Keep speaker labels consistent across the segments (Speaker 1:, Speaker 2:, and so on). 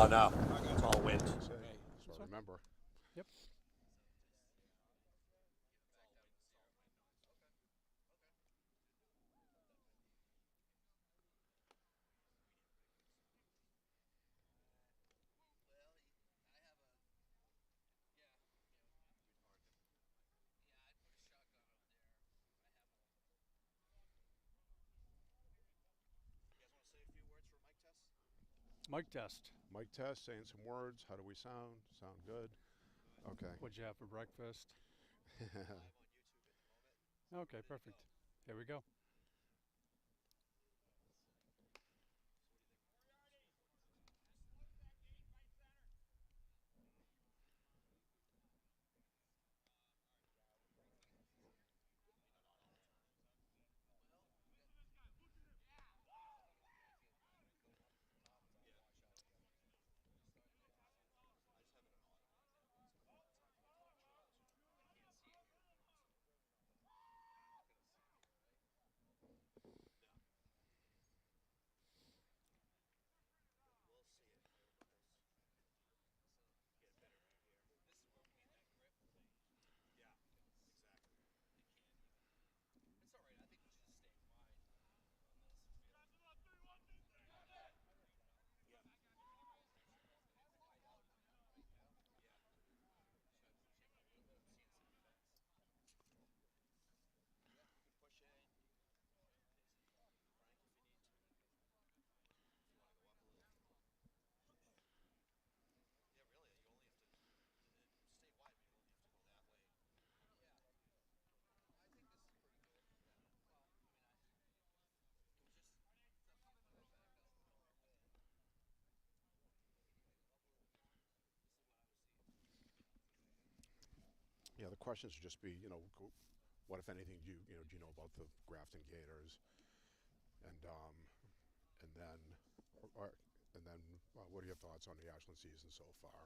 Speaker 1: no. It's all wind.
Speaker 2: So I remember.
Speaker 3: Yep. Mic test.
Speaker 2: Mic test, saying some words. How do we sound? Sound good? Okay.
Speaker 3: What'd you have for breakfast? Okay, perfect. Here we go.
Speaker 2: Yeah, the questions would just be, what if anything do you know about the Grafton Gators, and and then, or, and then, what are your thoughts on the Ashland season so far?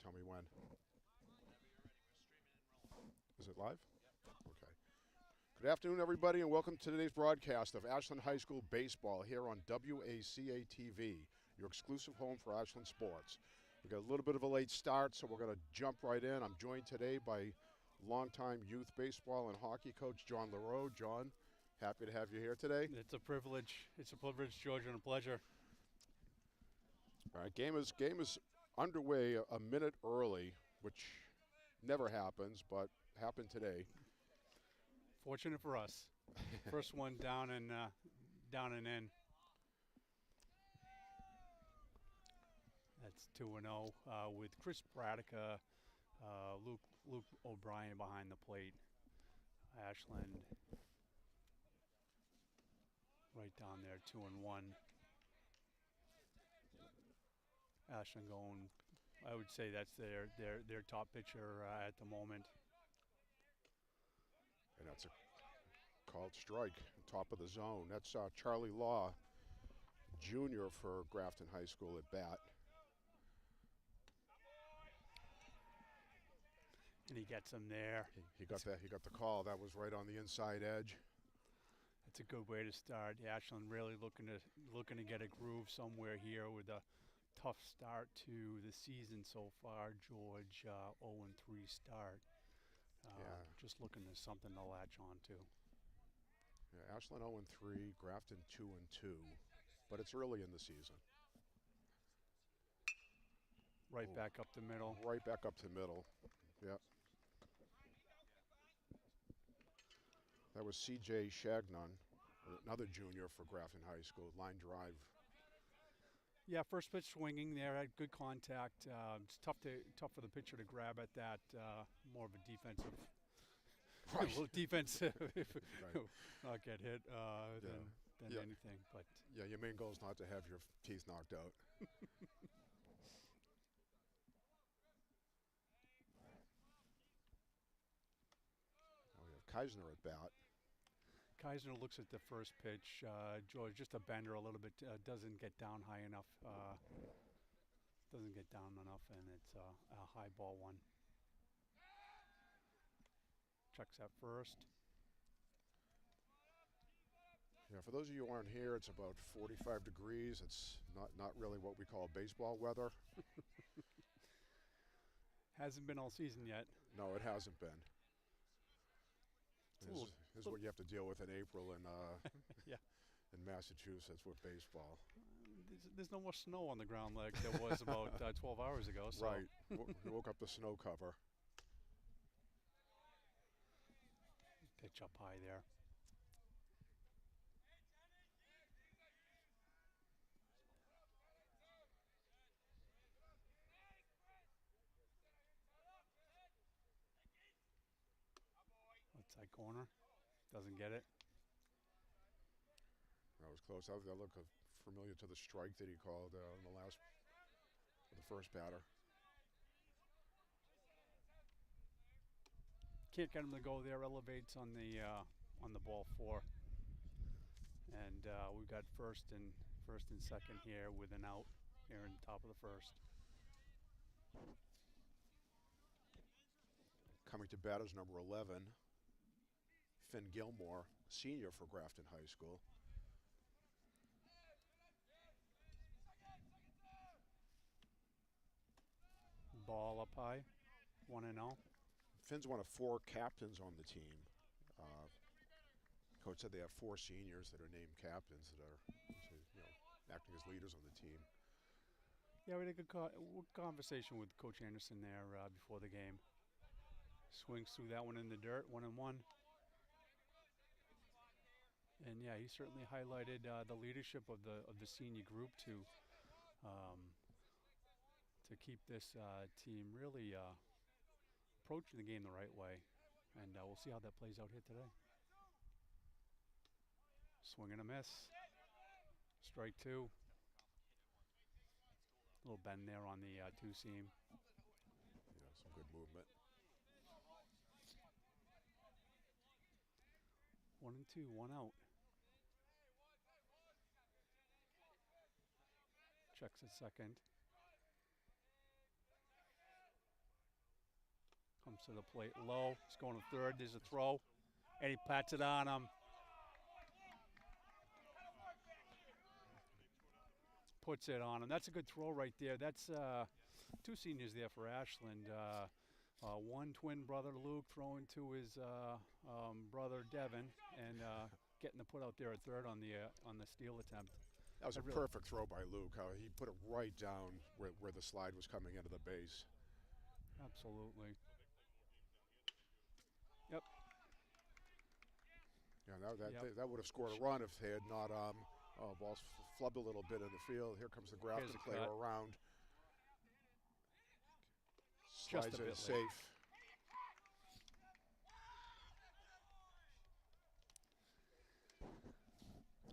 Speaker 2: Tell me when. Is it live? Okay. Good afternoon, everybody, and welcome to today's broadcast of Ashland High School baseball here on WACA-TV, your exclusive home for Ashland sports. We got a little bit of a late start, so we're going to jump right in. I'm joined today by longtime youth baseball and hockey coach John LaRoe. John, happy to have you here today.
Speaker 3: It's a privilege. It's a privilege, George, and a pleasure.
Speaker 2: All right, game is underway a minute early, which never happens, but happened today.
Speaker 3: Fortunate for us. First one down and in. That's 2-0 with Chris Bradica, Luke O'Brien behind the plate. Ashland right down there, 2-1. Ashland going, I would say that's their top pitcher at the moment.
Speaker 2: And that's a called strike, top of the zone. That's Charlie Law, Jr. for Grafton High School at bat.
Speaker 3: And he gets him there.
Speaker 2: He got that. He got the call. That was right on the inside edge.
Speaker 3: That's a good way to start. Ashland really looking to get a groove somewhere here with a tough start to the season so far. George, 0-3 start.
Speaker 2: Yeah.
Speaker 3: Just looking for something to latch on to.
Speaker 2: Yeah, Ashland 0-3, Grafton 2-2, but it's early in the season.
Speaker 3: Right back up the middle.
Speaker 2: Right back up to the middle. Yep. That was C.J. Shagnon, another junior for Grafton High School, line drive.
Speaker 3: Yeah, first pitch swinging there, had good contact. It's tough for the pitcher to grab at that. More of a defensive,
Speaker 2: Right.
Speaker 3: a little defensive,
Speaker 2: Right.
Speaker 3: not get hit than
Speaker 2: Yeah.
Speaker 3: anything. But
Speaker 2: Yeah, your main goal is not to have your teeth knocked out. Now we have Keisner at bat.
Speaker 3: Keisner looks at the first pitch. George, just a bender a little bit, doesn't get down high enough. Doesn't get down enough, and it's a high ball one. Checks at first.
Speaker 2: Yeah, for those of you who aren't here, it's about 45 degrees. It's not really what we call baseball weather.
Speaker 3: Hasn't been all season yet.
Speaker 2: No, it hasn't been. This is what you have to deal with in April in
Speaker 3: Yeah.
Speaker 2: in Massachusetts with baseball.
Speaker 3: There's no more snow on the ground like there was about 12 hours ago. So.
Speaker 2: Right. We woke up to snow cover.
Speaker 3: Pitch up high there. Outside corner. Doesn't get it.
Speaker 2: That was close. That looked familiar to the strike that he called in the first batter.
Speaker 3: Can't get him to go there. Elevates on the ball 4, and we've got first and second here with an out here in the top of the first.
Speaker 2: Coming to batters number 11, Finn Gilmore, senior for Grafton High School.
Speaker 3: Ball up high, 1-0.
Speaker 2: Finn's one of 4 captains on the team. Coach said they have 4 seniors that are named captains that are, acting as leaders on the team.
Speaker 3: Yeah, we had a good conversation with Coach Anderson there before the game. Swings through that one in the dirt, 1-1. And yeah, he certainly highlighted the leadership of the senior group to keep this team really approaching the game the right way. And we'll see how that plays out here today. Swing and a miss. Strike 2. Little bend there on the 2-seam.
Speaker 2: Yeah, some good movement.
Speaker 3: 1-2, 1 out. Checks at second. Comes to the plate low. He's going to third. There's a throw. And he pats it on him. Puts it on him. That's a good throw right there. That's 2 seniors there for Ashland. One twin brother, Luke, throwing to his brother, Devin, and getting the put out there at third on the steal attempt.
Speaker 2: That was a perfect throw by Luke. How he put it right down where the slide was coming into the base.
Speaker 3: Absolutely. Yep.
Speaker 2: Yeah, that would have scored a run if they had not. Ball's flubbed a little bit in the field. Here comes the Grafton player around. Slides in safe.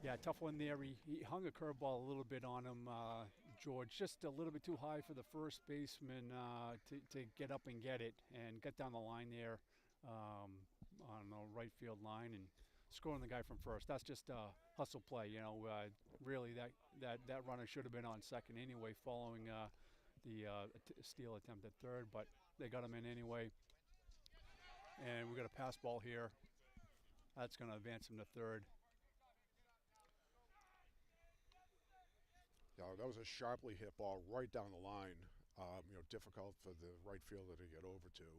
Speaker 3: Yeah, tough one there. He hung a curveball a little bit on him, George. Just a little bit too high for the first baseman to get up and get it, and get down the line there on the right field line and scoring the guy from first. That's just a hustle play, really that runner should have been on second anyway, following the steal attempt at third, but they got him in anyway. And we got a pass ball here. That's going to advance him to third.
Speaker 2: Yeah, that was a sharply hit ball right down the line. Difficult for the right fielder to get over to.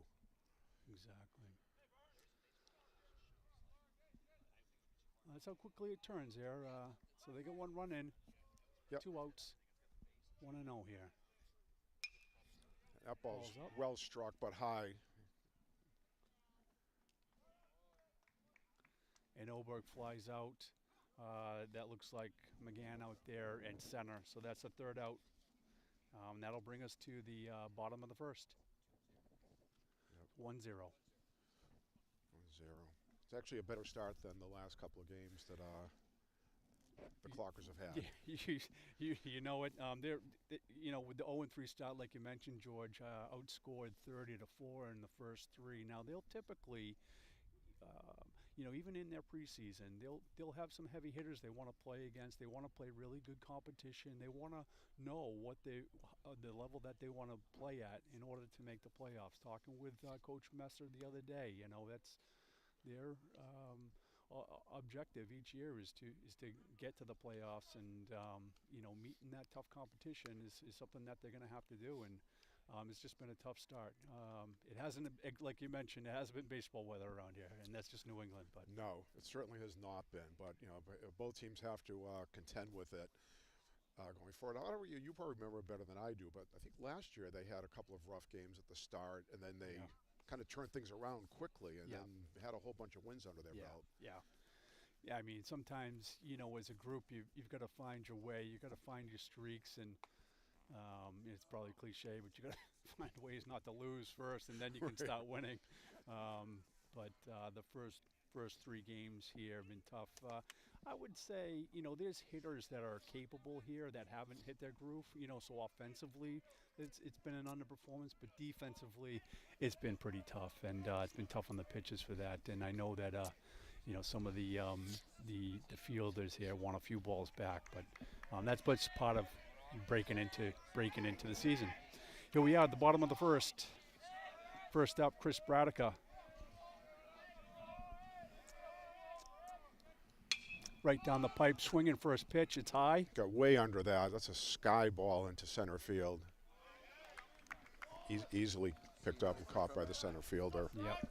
Speaker 3: Exactly. That's how quickly it turns there. So they get 1 run in,
Speaker 2: yep.
Speaker 3: 2 outs, 1-0 here.
Speaker 2: That ball's well struck but high.
Speaker 3: And Oberg flies out. That looks like McGann out there in center. So that's a 3rd out. That'll bring us to the bottom of the first. Yep. 1-0. 1-0.
Speaker 2: It's actually a better start than the last couple of games that the Clockers have had.
Speaker 3: You know it. They're with the 0-3 start, like you mentioned, George, outscored 30-4 in the first 3. Now they'll typically, even in their preseason, they'll have some heavy hitters they want to play against. They want to play really good competition. They want to know what the level that they want to play at in order to make the playoffs. Talking with Coach Messer the other day, that's their objective each year is to get to the playoffs, and meeting that tough competition is something that they're going to have to do. And it's just been a tough start. It hasn't, like you mentioned, it hasn't been baseball weather around here, and that's just New England. But
Speaker 2: no, it certainly has not been. But both teams have to contend with it going forward. I don't know, you probably remember better than I do, but I think last year they had a couple of rough games at the start, and then they kind of turned things around quickly, and then had a whole bunch of wins under their belt.
Speaker 3: Yeah, I mean, sometimes, as a group, you've got to find your way. You've got to find your streaks, and it's probably cliche, but you got to find ways not to lose first, and then you can start winning. But the first 3 games here have been tough. I would say, there's hitters that are capable here that haven't hit their groove. So offensively, it's been an underperformance, but defensively, it's been pretty tough, and it's been tough on the pitches for that. And I know that some of the fielders here want a few balls back, but that's part of breaking into the season. Here we are at the bottom of the first. First up, Chris Bradica. Right down the pipe, swinging first pitch. It's high.
Speaker 2: Got way under that. That's a sky ball into center field. Easily picked up and caught by the center fielder.
Speaker 3: Yep.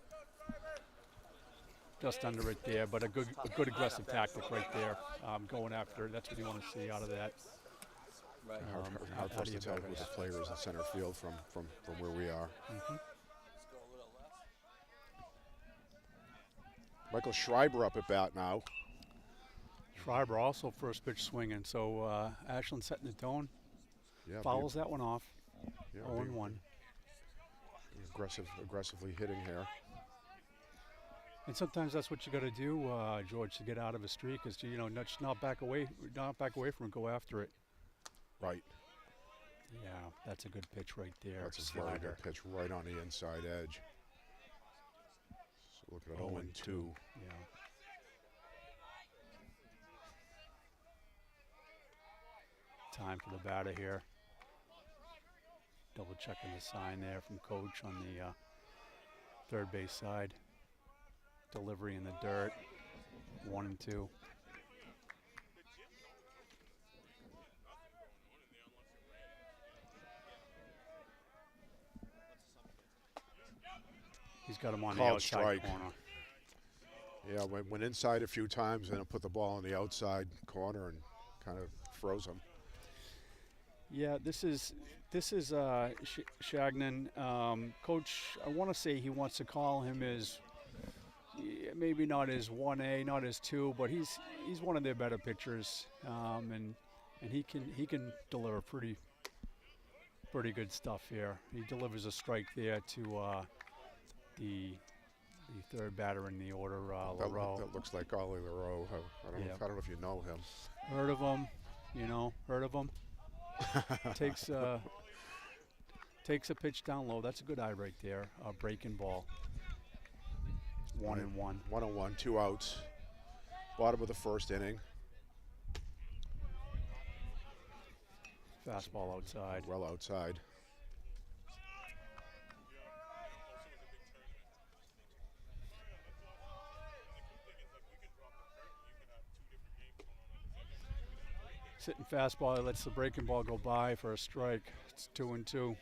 Speaker 3: Just under it there, but a good aggressive tactic right there. Going after it. That's what you want to see out of that.
Speaker 2: Hard for us to tell who the player is in center field from where we are.
Speaker 3: Mm-hmm.
Speaker 2: Michael Schreiber up at bat now.
Speaker 3: Schreiber also first pitch swinging, so Ashland setting the tone.
Speaker 2: Yeah,
Speaker 3: fouls that one off.
Speaker 2: Yeah,
Speaker 3: 0-1.
Speaker 2: Aggressively hitting here.
Speaker 3: And sometimes that's what you got to do, George, to get out of a streak, is to not back away from it, go after it.
Speaker 2: Right.
Speaker 3: Yeah, that's a good pitch right there.
Speaker 2: That's a very good pitch right on the inside edge. So look at 0-2.
Speaker 3: Yeah. Time for the batter here. Double checking the sign there from Coach on the third base side. Delivery in the dirt. 1-2. He's got him on the outside
Speaker 2: strike.
Speaker 3: corner.
Speaker 2: Yeah, went inside a few times and then put the ball on the outside corner and kind of froze him.
Speaker 3: Yeah, this is Shagnon. Coach, I want to say he wants to call him as maybe not as 1A, not as 2, but he's one of their better pitchers, and he can deliver pretty good stuff here. He delivers a strike there to the third batter in the order, Leroux.
Speaker 2: That looks like Ollie Leroux. I don't know if you know him.
Speaker 3: Heard of him, heard of him. Takes a pitch down low. That's a good eye right there. Breaking ball. 1-1.
Speaker 2: 1-1, 2 outs. Bottom of the first inning.
Speaker 3: Fastball outside.
Speaker 2: Well outside.
Speaker 3: Sitting fastball, he lets the breaking ball go by for a strike. It's 2-2.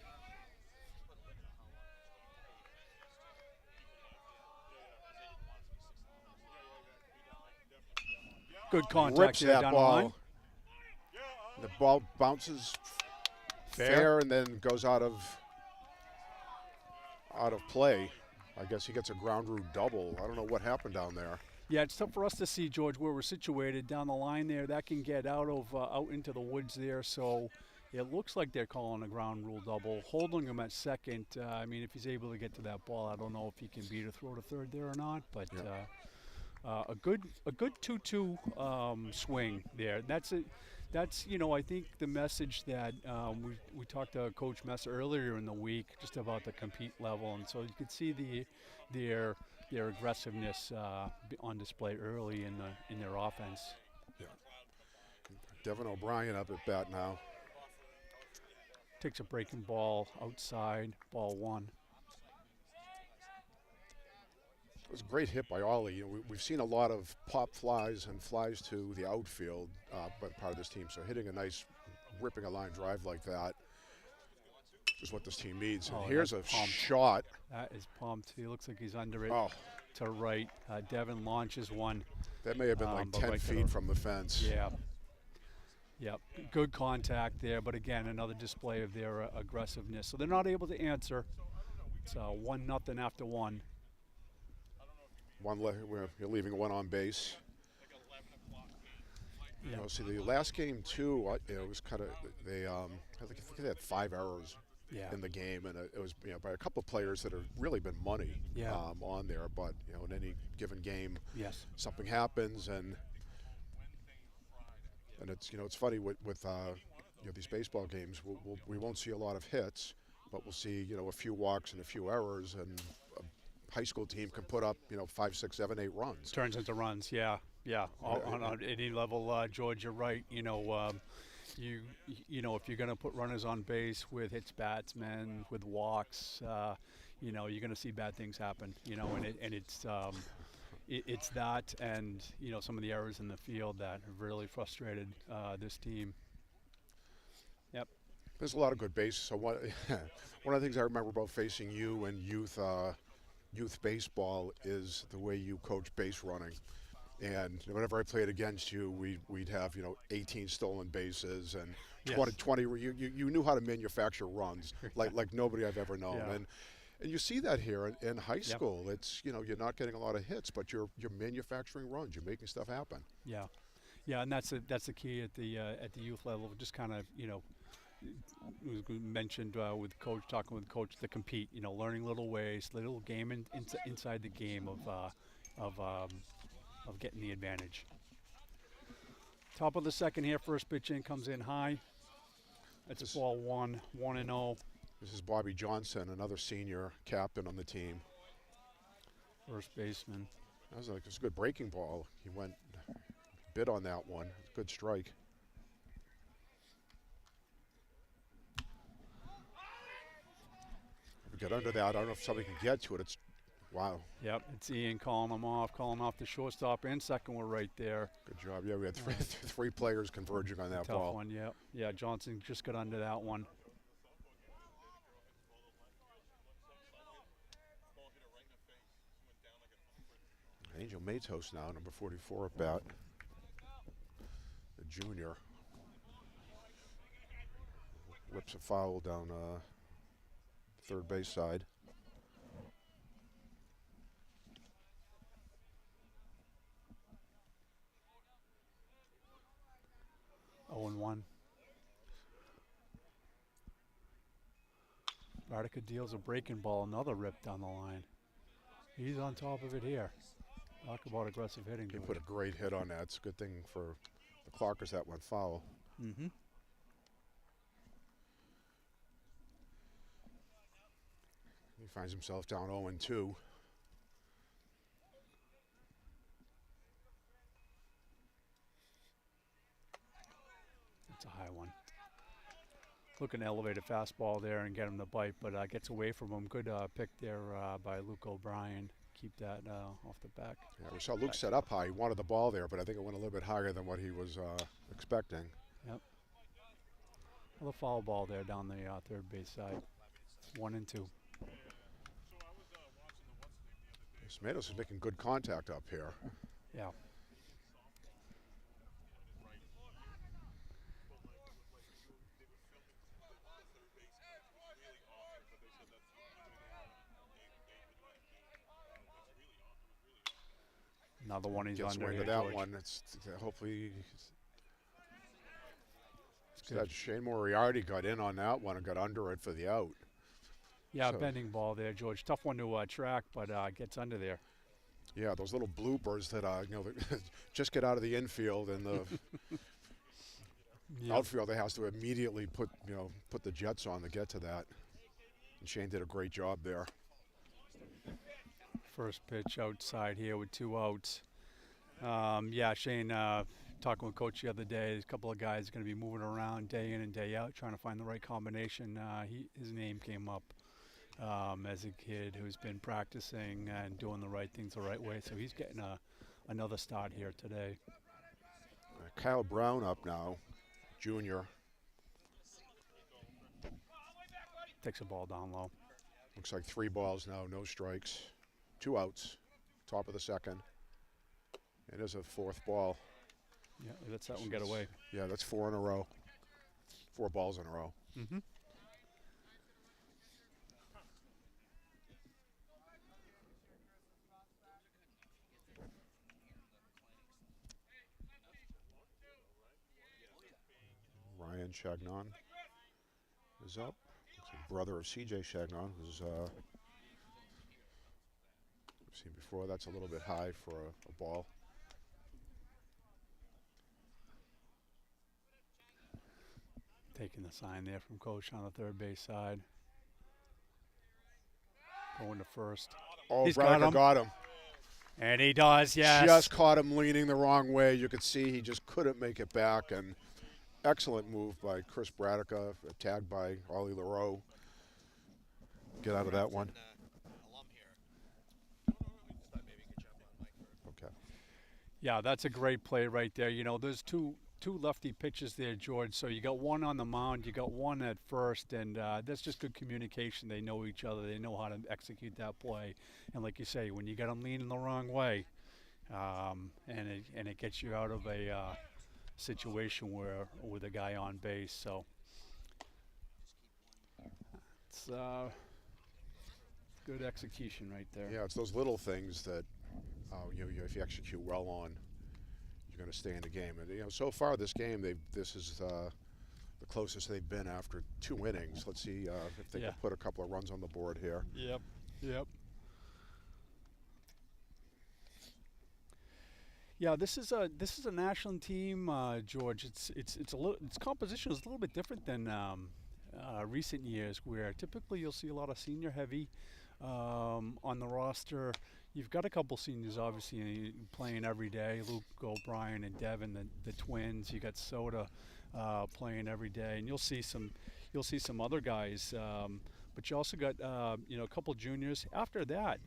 Speaker 3: Good contact.
Speaker 2: Rips
Speaker 3: there
Speaker 2: that
Speaker 3: down
Speaker 2: ball.
Speaker 3: the line.
Speaker 2: The ball bounces fair and then goes out of play. I guess he gets a ground rule double. I don't know what happened down there.
Speaker 3: Yeah, it's tough for us to see, George, where we're situated down the line there. That can get out into the woods there. So it looks like they're calling a ground rule double, holding him at second. I mean, if he's able to get to that ball, I don't know if he can beat a throw to third there or not. But a good 2-2 swing there. That's, I think the message that we talked to Coach Messer earlier in the week just about the compete level, and so you could see their aggressiveness on display early in their offense.
Speaker 2: Yeah. Devin O'Brien up at bat now.
Speaker 3: Takes a breaking ball outside, ball one.
Speaker 2: It was a great hit by Ollie. We've seen a lot of pop flies and flies to the outfield by part of this team. So hitting a nice, ripping a line drive like that is what this team needs. And here's a shot.
Speaker 3: That is pumped. He looks like he's under it to right. Devin launches one.
Speaker 2: That may have been like 10 feet from the fence.
Speaker 3: Yeah. Yep, good contact there, but again, another display of their aggressiveness. So they're not able to answer. It's 1-0 after one.
Speaker 2: You're leaving one on base.
Speaker 3: Yeah.
Speaker 2: See, the last game too, it was kind of I think they had 5 errors in the game, and it was by a couple of players that have really been money on there. But in any given game, something happens, and it's funny with these baseball games. We won't see a lot of hits, but we'll see a few walks and a few errors, and a high school team can put up 5, 6, 7, 8 runs.
Speaker 3: Turns into runs, yeah. On any level, George, you're right. If you're going to put runners on base with hits, batsmen, with walks, you're going to see bad things happen. It's that, and some of the errors in the field that have really frustrated this team. Yep.
Speaker 2: There's a lot of good bases. So one of the things I remember about facing you and youth baseball is the way you coach base running. And whenever I played against you, we'd have 18 stolen bases and 20. You knew how to manufacture runs like nobody I've ever known.
Speaker 3: Yeah.
Speaker 2: And you see that here in high school. It's you're not getting a lot of hits, but you're manufacturing runs. You're making stuff happen.
Speaker 3: Yeah, and that's the key at the youth level. Just kind of mentioned with coach, talking with coach, to compete. Learning little ways, little game inside the game of getting the advantage. Top of the second here, first pitch in comes in high. That's ball 1-0.
Speaker 2: This is Bobby Johnson, another senior captain on the team.
Speaker 3: First baseman.
Speaker 2: That was a good breaking ball. He went bid on that one. Good strike. If we get under that, I don't know if somebody can get to it. It's wow.
Speaker 3: Yep, it's Ian calling off the shortstop and second were right there.
Speaker 2: Good job. Yeah, we had three players converging on that
Speaker 3: Tough
Speaker 2: ball.
Speaker 3: one, yep. Yeah, Johnson just got under that one.
Speaker 2: Angel Matos now, number 44 at bat. The junior. Rips a foul down third base side.
Speaker 3: Oh, and 1. Bartica deals a breaking ball, another rip down the line. He's on top of it here. Talk about aggressive hitting.
Speaker 2: He put a great hit on that. It's a good thing for the Clarkers that went foul.
Speaker 3: Mm-hmm.
Speaker 2: He finds himself down 0-2.
Speaker 3: It's a high one. Looking to elevate a fastball there and get him to bite, but gets away from him. Good pick there by Luke O'Brien. Keep that off the back.
Speaker 2: Yeah, we saw Luke set up high. He wanted the ball there, but I think it went a little bit higher than what he was expecting.
Speaker 3: Yep. Another foul ball there down the third base side. 1-2.
Speaker 2: Matos is making good contact up here.
Speaker 3: Yeah. Another one he's
Speaker 2: Gets
Speaker 3: under
Speaker 2: into
Speaker 3: here,
Speaker 2: that
Speaker 3: George.
Speaker 2: one. It's hopefully that Shane Moriarty got in on that one and got under it for the out.
Speaker 3: Yeah,
Speaker 2: So-
Speaker 3: bending ball there, George. Tough one to track, but gets under there.
Speaker 2: Yeah, those little bloopers that that just get out of the infield and the outfielder has to immediately put the jets on to get to that. And Shane did a great job there.
Speaker 3: First pitch outside here with 2 outs. Yeah, Shane, talking with Coach the other day, there's a couple of guys going to be moving around day in and day out trying to find the right combination. His name came up as a kid who's been practicing and doing the right things the right way, so he's getting another start here today.
Speaker 2: Kyle Brown up now, junior.
Speaker 3: Takes a ball down low.
Speaker 2: Looks like 3 balls now, no strikes. 2 outs, top of the second. It is a 4th ball.
Speaker 3: Yeah, let's that one get away.
Speaker 2: Yeah, that's 4 in a row. 4 balls in a row.
Speaker 3: Mm-hmm.
Speaker 2: Ryan Chagnon is up. Looks like brother of C.J. Chagnon, who's we've seen before. That's a little bit high for a ball.
Speaker 3: Taking the sign there from Coach on the third base side. Going to first.
Speaker 2: Oh,
Speaker 3: He's
Speaker 2: got him.
Speaker 3: And he does, yes.
Speaker 2: Just caught him leaning the wrong way. You could see he just couldn't make it back. And excellent move by Chris Bradica, tagged by Ollie LaRoe. Get out of that one. Okay.
Speaker 3: Yeah, that's a great play right there. You know, there's two lefty pitches there, George. So you got one on the mound, you got one at first, and that's just good communication. They know each other. They know how to execute that play. And like you say, when you got them leaning the wrong way, and it gets you out of a situation where with a guy on base. So it's good execution right there.
Speaker 2: Yeah, it's those little things that if you execute well on, you're going to stay in the game. And so far this game, this is the closest they've been after 2 innings. Let's see if they can put a couple of runs on the board here.
Speaker 3: Yep. Yeah, this is an Ashland team, George. Its composition is a little bit different than recent years, where typically you'll see a lot of senior heavy on the roster. You've got a couple seniors obviously playing every day. Luke O'Brien and Devin, the twins. You got Soda playing every day, and you'll see some other guys. But you also got a couple juniors. After that,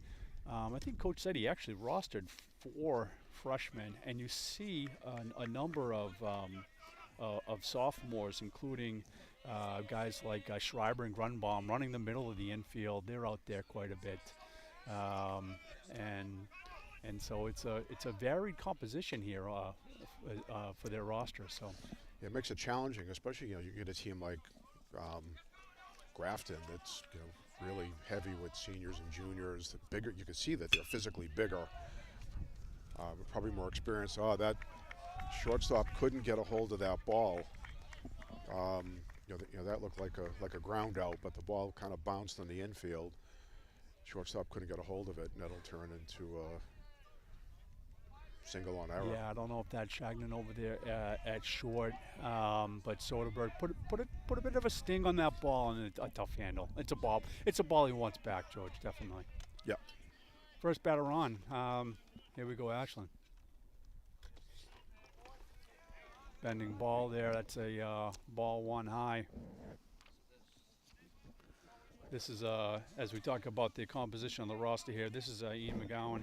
Speaker 3: I think Coach said he actually rostered 4 freshmen, and you see a number of sophomores, including guys like Schreiber and Grunbaum running the middle of the infield. They're out there quite a bit, and so it's a varied composition here for their roster. So
Speaker 2: yeah, it makes it challenging, especially you get a team like Grafton that's really heavy with seniors and juniors. Bigger, you can see that they're physically bigger. Probably more experienced. Oh, that shortstop couldn't get a hold of that ball. That looked like a ground out, but the ball kind of bounced on the infield. Shortstop couldn't get a hold of it, and that'll turn into a single on error.
Speaker 3: Yeah, I don't know if that's Shagnon over there at short, but Soderberg put a bit of a sting on that ball and a tough handle. It's a ball. It's a ball he wants back, George. Definitely.
Speaker 2: Yeah.
Speaker 3: First batter on. Here we go, Ashland. Bending ball there. That's a ball 1 high. This is, as we talk about the composition on the roster here, this is Ian McGowan.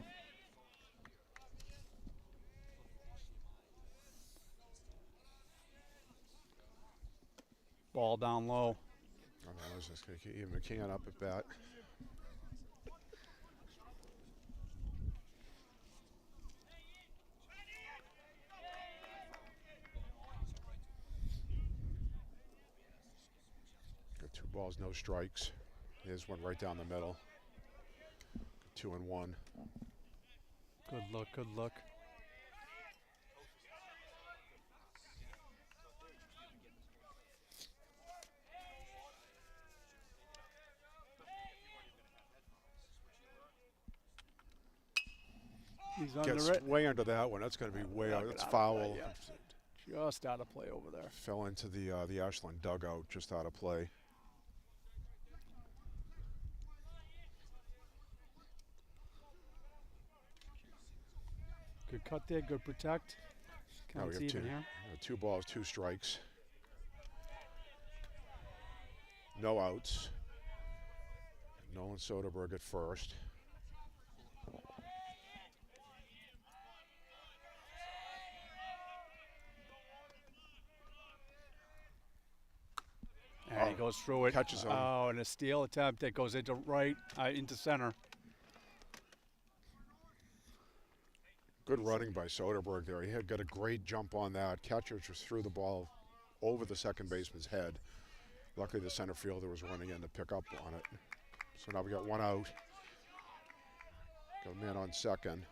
Speaker 3: Ball down low.
Speaker 2: Oh, I was just going to keep Ian McCann up at bat. Got 2 balls, no strikes. Here's one right down the middle. 2-1.
Speaker 3: Good look, good look. He's on
Speaker 2: Gets
Speaker 3: the
Speaker 2: way under that one. That's going to be way out. That's foul.
Speaker 3: Yeah. just out of play over there.
Speaker 2: Fell into the Ashland dugout, just out of play.
Speaker 3: Good cut there, good protect.
Speaker 2: Now we
Speaker 3: Counts
Speaker 2: have
Speaker 3: even
Speaker 2: two,
Speaker 3: here.
Speaker 2: 2 balls, 2 strikes. No outs. Nolan Soderberg at first.
Speaker 3: And he goes through it.
Speaker 2: Catches on.
Speaker 3: Oh, and a steal attempt that goes into right, into center.
Speaker 2: Good running by Soderberg there. He had got a great jump on that. Catcher just threw the ball over the second baseman's head. Luckily, the center fielder was running in to pick up on it. So now we got 1 out. Got a man on second.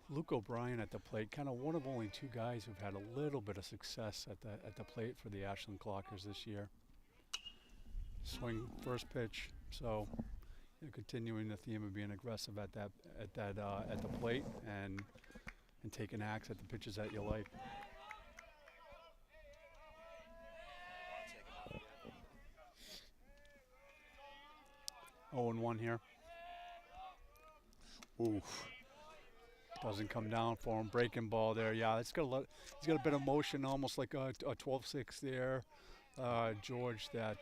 Speaker 3: Luke O'Brien at the plate, kind of one of only 2 guys who've had a little bit of success at the plate for the Ashland Clockers this year. Swing first pitch, so continuing the theme of being aggressive at the plate and taking axe at the pitches that you like. Oh, and 1 here.
Speaker 2: Oof.
Speaker 3: Doesn't come down for him. Breaking ball there. Yeah, he's got a bit of motion, almost like a 12-6 there. George, that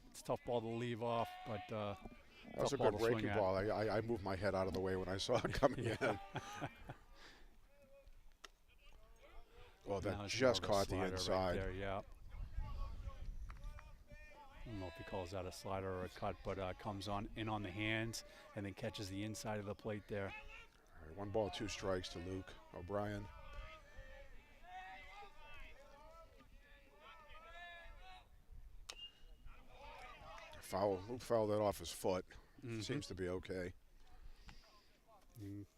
Speaker 3: it's a tough ball to leave off, but
Speaker 2: that was a good breaking ball. I moved my head out of the way when I saw it coming in. Well, that just caught the inside.
Speaker 3: Right there, yeah. I don't know if he calls that a slider or a cut, but comes in on the hands and then catches the inside of the plate there.
Speaker 2: All right, 1 ball, 2 strikes to Luke O'Brien. Foul. Luke fouled that off his foot. Seems to be okay.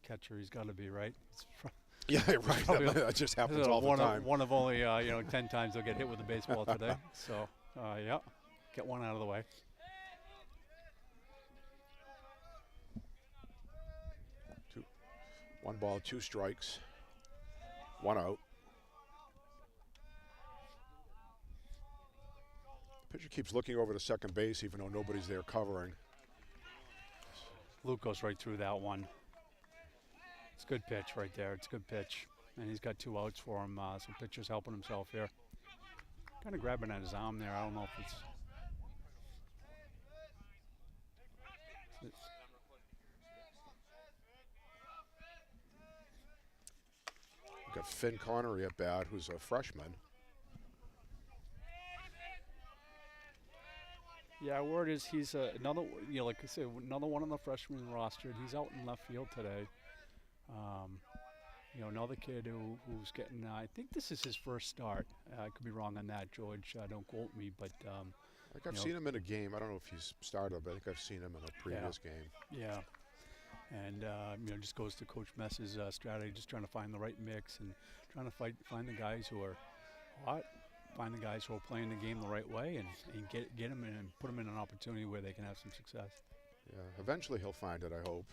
Speaker 3: Catcher, he's got to be right.
Speaker 2: Yeah, right. That just happens all the time.
Speaker 3: One of only 10 times they'll get hit with a baseball today. So, yeah, get 1 out of the way.
Speaker 2: One ball, 2 strikes, 1 out. Pitcher keeps looking over to second base even though nobody's there covering.
Speaker 3: Luke goes right through that one. It's a good pitch right there. It's a good pitch. And he's got 2 outs for him. So pitcher's helping himself here. Kind of grabbing at his arm there. I don't know if it's...
Speaker 2: We've got Finn Connery at bat, who's a freshman.
Speaker 3: Yeah, word is he's another, like I said, another one on the freshman roster. He's out in left field today. Another kid who's getting, I think this is his first start. I could be wrong on that, George. Don't quote me, but.
Speaker 2: I think I've seen him in a game. I don't know if he's started, but I think I've seen him in a previous game.
Speaker 3: Yeah. And, just goes to Coach Mess's strategy, just trying to find the right mix and trying to find the guys who are hot, find the guys who are playing the game the right way and get them in and put them in an opportunity where they can have some success.
Speaker 2: Yeah, eventually he'll find it, I hope.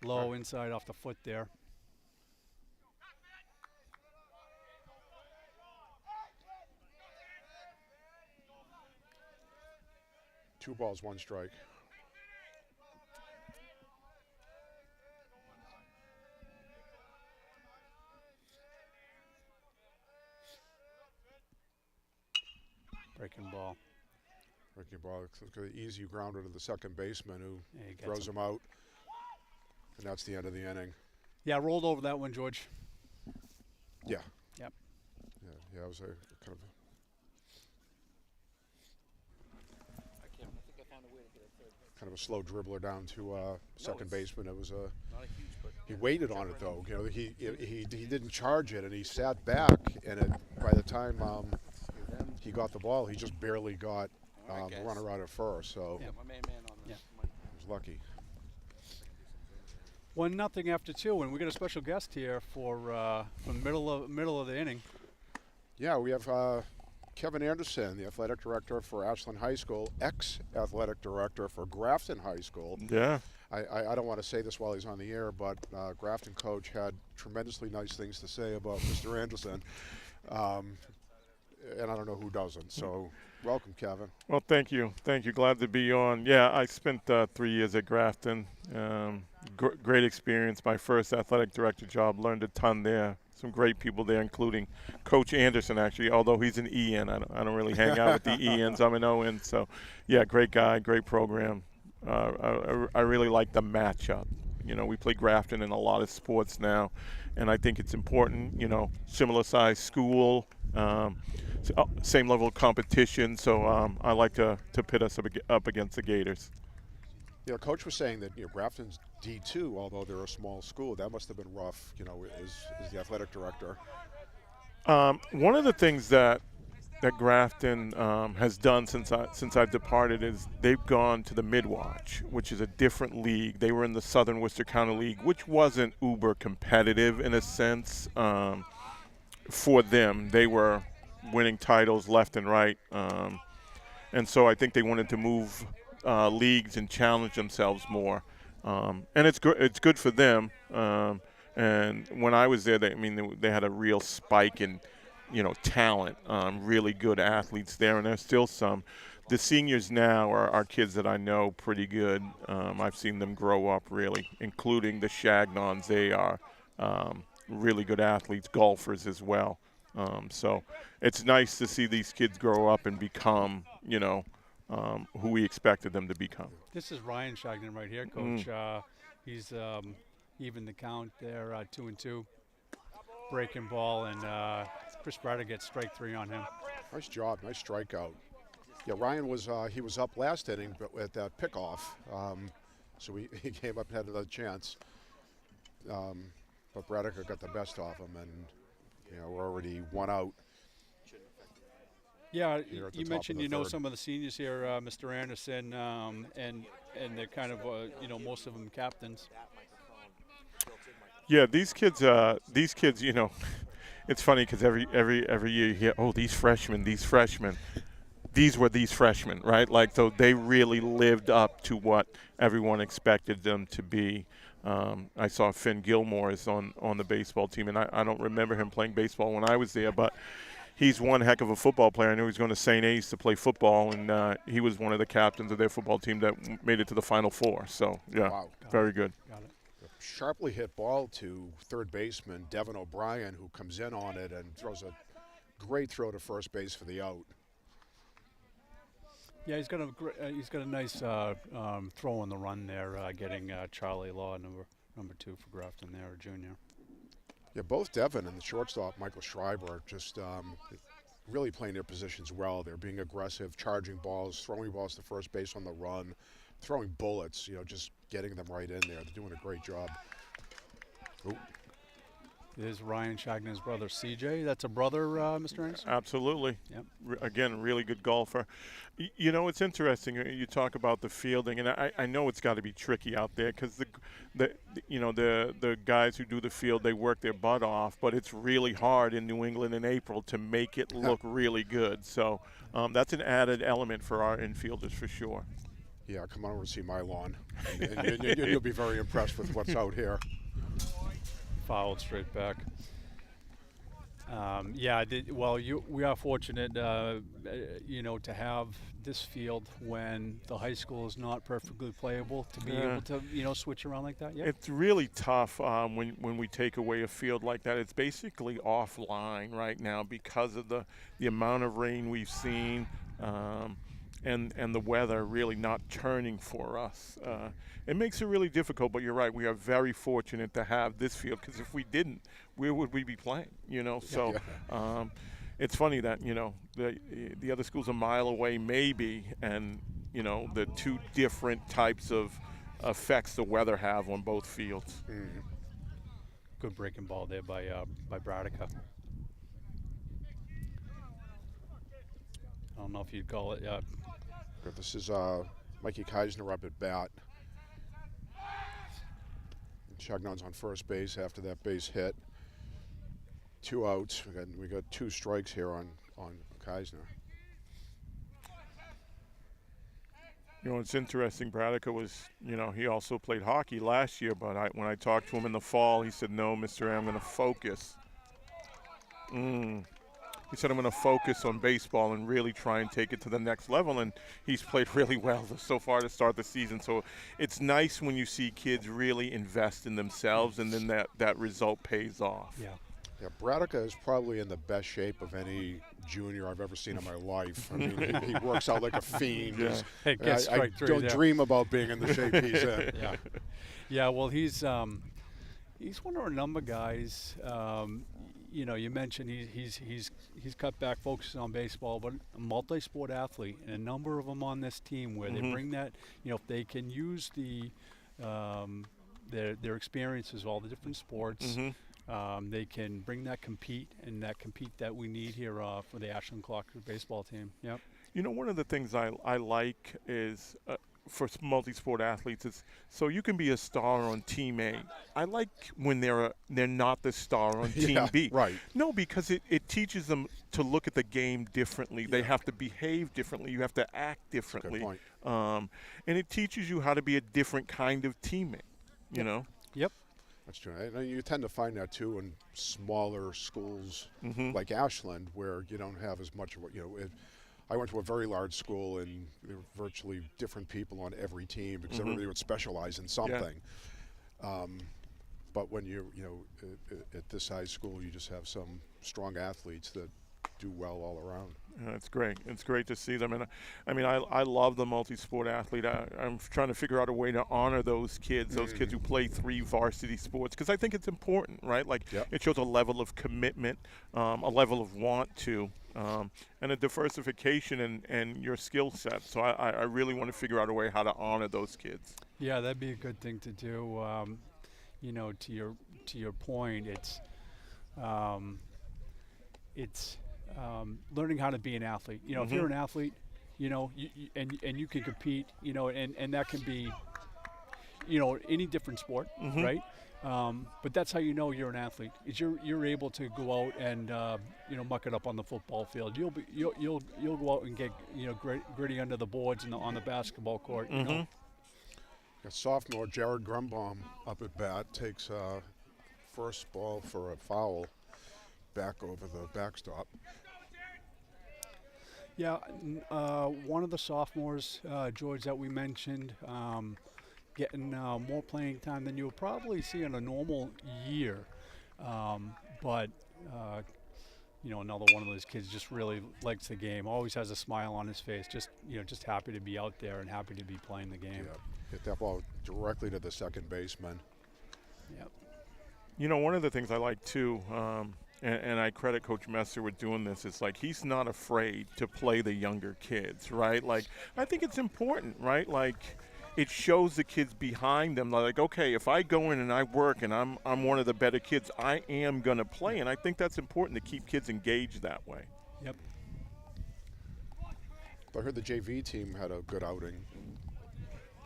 Speaker 3: Low inside off the foot there.
Speaker 2: Two balls, 1 strike.
Speaker 3: Breaking ball.
Speaker 2: Breaking ball. It's an easy grounder to the second baseman who throws him out. And that's the end of the inning.
Speaker 3: Yeah, rolled over that one, George.
Speaker 2: Yeah.
Speaker 3: Yep.
Speaker 2: Yeah, it was a kind of a slow dribbler down to second baseman. It was he waited on it though. He didn't charge it, and he sat back. And by the time he got the ball, he just barely got the runner out at first. So he was lucky.
Speaker 3: 1-0 after 2, and we got a special guest here for from middle of the inning.
Speaker 2: Yeah, we have Kevin Anderson, the athletic director for Ashland High School, ex-athletic director for Grafton High School.
Speaker 1: Yeah.
Speaker 2: I don't want to say this while he's on the air, but Grafton coach had tremendously nice things to say about Mr. Anderson, and I don't know who doesn't. So welcome, Kevin.
Speaker 1: Well, thank you. Thank you. Glad to be on. Yeah, I spent 3 years at Grafton. Great experience. My first athletic director job. Learned a ton there. Some great people there, including Coach Anderson, actually, although he's an EN. I don't really hang out with the ENs. I'm an ON. So, yeah, great guy, great program. I really like the matchup. You know, we play Grafton in a lot of sports now, and I think it's important, you know, similar size school, same level of competition. So I like to pit us up against the Gators.
Speaker 2: You know, Coach was saying that, you know, Grafton's D2, although they're a small school. That must have been rough, you know, as the athletic director.
Speaker 1: One of the things that Grafton has done since I've departed is they've gone to the Midwatch, which is a different league. They were in the Southern Worcester County League, which wasn't uber competitive in a sense for them. They were winning titles left and right, and so I think they wanted to move leagues and challenge themselves more. And it's good for them. And when I was there, they had a real spike in, you know, talent, really good athletes there, and there's still some. The seniors now are kids that I know pretty good. I've seen them grow up really, including the Shagnons. They are really good athletes, golfers as well. So it's nice to see these kids grow up and become, you know, who we expected them to become.
Speaker 3: This is Ryan Shagnon right here, Coach. He's even the count there, 2-2. Breaking ball, and Chris Braddock gets strike 3 on him.
Speaker 2: Nice job, nice strikeout. Yeah, Ryan was he was up last inning, but at that pickoff, so he came up and had another chance. But Braddock got the best off him, and you know, we're already 1 out.
Speaker 3: Yeah, you mentioned, you know, some of the seniors here, Mr. Anderson, and they're kind of, you know, most of them captains.
Speaker 1: Yeah, these kids, you know, it's funny because every year you hear, oh, these freshmen. These were these freshmen, right? Like, so they really lived up to what everyone expected them to be. I saw Finn Gilmore is on the baseball team, and I don't remember him playing baseball when I was there, but he's one heck of a football player. I knew he was going to St. A's to play football, and he was one of the captains of their football team that made it to the Final Four. So, yeah,
Speaker 2: wow.
Speaker 1: Very good.
Speaker 3: Got it.
Speaker 2: Sharply hit ball to third baseman Devin O'Brien, who comes in on it and throws a great throw to first base for the out.
Speaker 3: Yeah, he's got a nice throw on the run there, getting Charlie Law, number 2 for Grafton there, junior.
Speaker 2: Yeah, both Devin and the shortstop Michael Schreiber are just really playing their positions well. They're being aggressive, charging balls, throwing balls to first base on the run, throwing bullets, you know, just getting them right in there. They're doing a great job. Ooh.
Speaker 3: There's Ryan Shagnon's brother, CJ. That's a brother, Mr. Anderson?
Speaker 1: Absolutely.
Speaker 3: Yep.
Speaker 1: Again, really good golfer. You know, it's interesting. You talk about the fielding, and I know it's got to be tricky out there because the guys who do the field, they work their butt off, but it's really hard in New England in April to make it look really good. So that's an added element for our infielders for sure.
Speaker 2: Yeah, come on over and see my lawn, and you'll be very impressed with what's out here.
Speaker 3: Fouled straight back. We are fortunate, you know, to have this field when the high school is not perfectly playable, to be able to, you know, switch around like that. Yeah.
Speaker 1: It's really tough when we take away a field like that. It's basically offline right now because of the amount of rain we've seen. And the weather really not turning for us. It makes it really difficult, but you're right. We are very fortunate to have this field because if we didn't, where would we be playing? You know, so it's funny that, you know, the other school's a mile away maybe, and, you know, the two different types of effects the weather have on both fields.
Speaker 2: Mm.
Speaker 3: Good breaking ball there by Braddock. I don't know if you'd call it,
Speaker 2: But this is Mikey Keisner up at bat. Shagnon's on first base after that base hit. 2 outs. We got 2 strikes here on Keisner.
Speaker 1: You know, it's interesting. Bradica was, you know, he also played hockey last year, but when I talked to him in the fall, he said, "No, Mr. A, I'm going to focus." He said, "I'm going to focus on baseball and really try and take it to the next level." And he's played really well so far to start the season. So it's nice when you see kids really invest in themselves, and then that result pays off.
Speaker 3: Yeah.
Speaker 2: Yeah, Bradica is probably in the best shape of any junior I've ever seen in my life. I mean, he works out like a fiend.
Speaker 1: Yeah.
Speaker 3: Hey, gets
Speaker 2: I
Speaker 3: strike three
Speaker 2: don't
Speaker 3: there.
Speaker 2: dream about being in the shape he's in.
Speaker 3: Yeah. Yeah. Well, he's one of our number guys. You know, you mentioned he's cut back focusing on baseball, but a multi-sport athlete, and a number of them on this team where they bring that. You know, if they can use their experiences, all the different sports. They can bring that compete that we need here for the Ashland Cooperative baseball team. Yep.
Speaker 1: You know, one of the things I like is for multi-sport athletes is so you can be a star on Team A. I like when they're not the star on Team B.
Speaker 2: Right.
Speaker 1: No, because it teaches them to look at the game differently. They have to behave differently. You have to act differently.
Speaker 2: Good point.
Speaker 1: And it teaches you how to be a different kind of teammate. You know.
Speaker 3: Yep.
Speaker 2: That's true. And you tend to find that too in smaller schools like Ashland, where you don't have as much of what, you know. I went to a very large school, and there were virtually different people on every team because everybody would specialize in something. But when at this high school, you just have some strong athletes that do well all around.
Speaker 1: It's great. It's great to see them. And I love the multi-sport athlete. I'm trying to figure out a way to honor those kids who play 3 varsity sports, because I think it's important, right? Like it shows a level of commitment, a level of want to, and a diversification in your skill set. So I really want to figure out a way how to honor those kids.
Speaker 3: Yeah, that'd be a good thing to do. You know, to your point, it's learning how to be an athlete. You know, if you're an athlete, you know, and you can compete, you know, and that can be, you know, any different sport, right? But that's how you know you're an athlete. Is you're able to go out and you know, muck it up on the football field. You'll go out and get, you know, gritty under the boards and on the basketball court. You know?
Speaker 2: A sophomore, Jared Grumbaum, up at bat, takes first ball for a foul back over the backstop.
Speaker 3: Yeah, one of the sophomores, George, that we mentioned, getting more playing time than you'll probably see in a normal year. But, you know, another one of those kids just really likes the game, always has a smile on his face, just happy to be out there and happy to be playing the game.
Speaker 2: Yeah, hit that ball directly to the second baseman.
Speaker 3: Yep.
Speaker 1: You know, one of the things I like too, and I credit Coach Messer with doing this, is like he's not afraid to play the younger kids, right? Like, I think it's important, right? Like, it shows the kids behind them, like, okay, if I go in and I work and I'm one of the better kids, I am going to play. And I think that's important to keep kids engaged that way.
Speaker 3: Yep.
Speaker 2: I heard the JV team had a good outing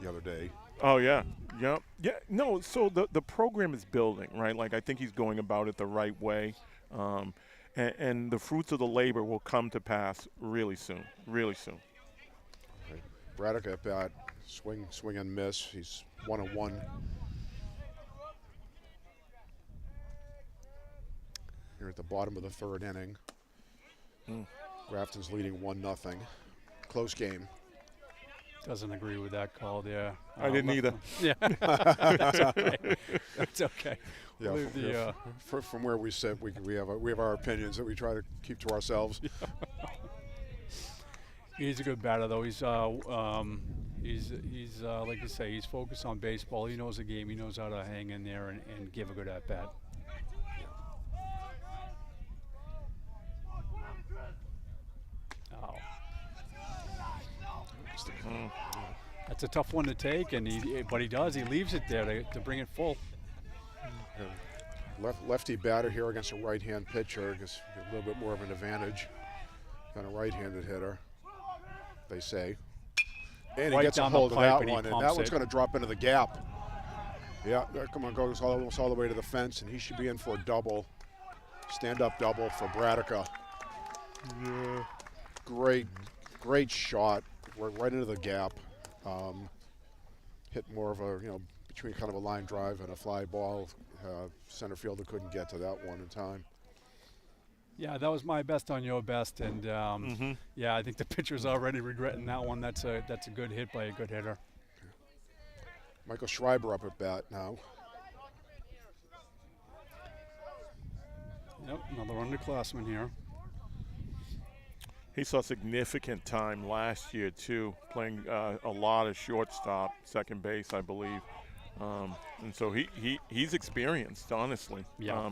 Speaker 2: the other day.
Speaker 1: Oh, yeah. Yep. Yeah. No, so the program is building, right? Like, I think he's going about it the right way. And the fruits of the labor will come to pass really soon, really soon.
Speaker 2: Okay. Braddock at bat, swing and miss. He's 1-1. Here at the bottom of the third inning. Grafton's leading 1-0. Close game.
Speaker 3: Doesn't agree with that call there.
Speaker 1: I didn't either.
Speaker 3: Yeah. That's okay. That's okay.
Speaker 2: Yeah, from where we sit, we have our opinions that we try to keep to ourselves.
Speaker 3: He's a good batter, though. He's like you say, he's focused on baseball. He knows the game. He knows how to hang in there and give a good at bat. Oh. That's a tough one to take, but he does. He leaves it there to bring it full.
Speaker 2: Lefty batter here against a right-hand pitcher, gives a little bit more of an advantage than a right-handed hitter, they say. And he gets a hold of that one, and that one's going to drop into the gap. Yeah, come on, goes almost all the way to the fence, and he should be in for a double, stand-up double for Bradica. Yeah. Great shot, right into the gap. Hit more of a, between kind of a line drive and a fly ball. Center fielder couldn't get to that one in time.
Speaker 3: Yeah, that was my best on your best, and yeah, I think the pitcher's already regretting that one. That's a good hit by a good hitter.
Speaker 2: Michael Schreiber up at bat now.
Speaker 3: Yep, another underclassman here.
Speaker 1: He saw significant time last year too, playing a lot of shortstop, second base, I believe, and so he's experienced, honestly.
Speaker 3: Yeah.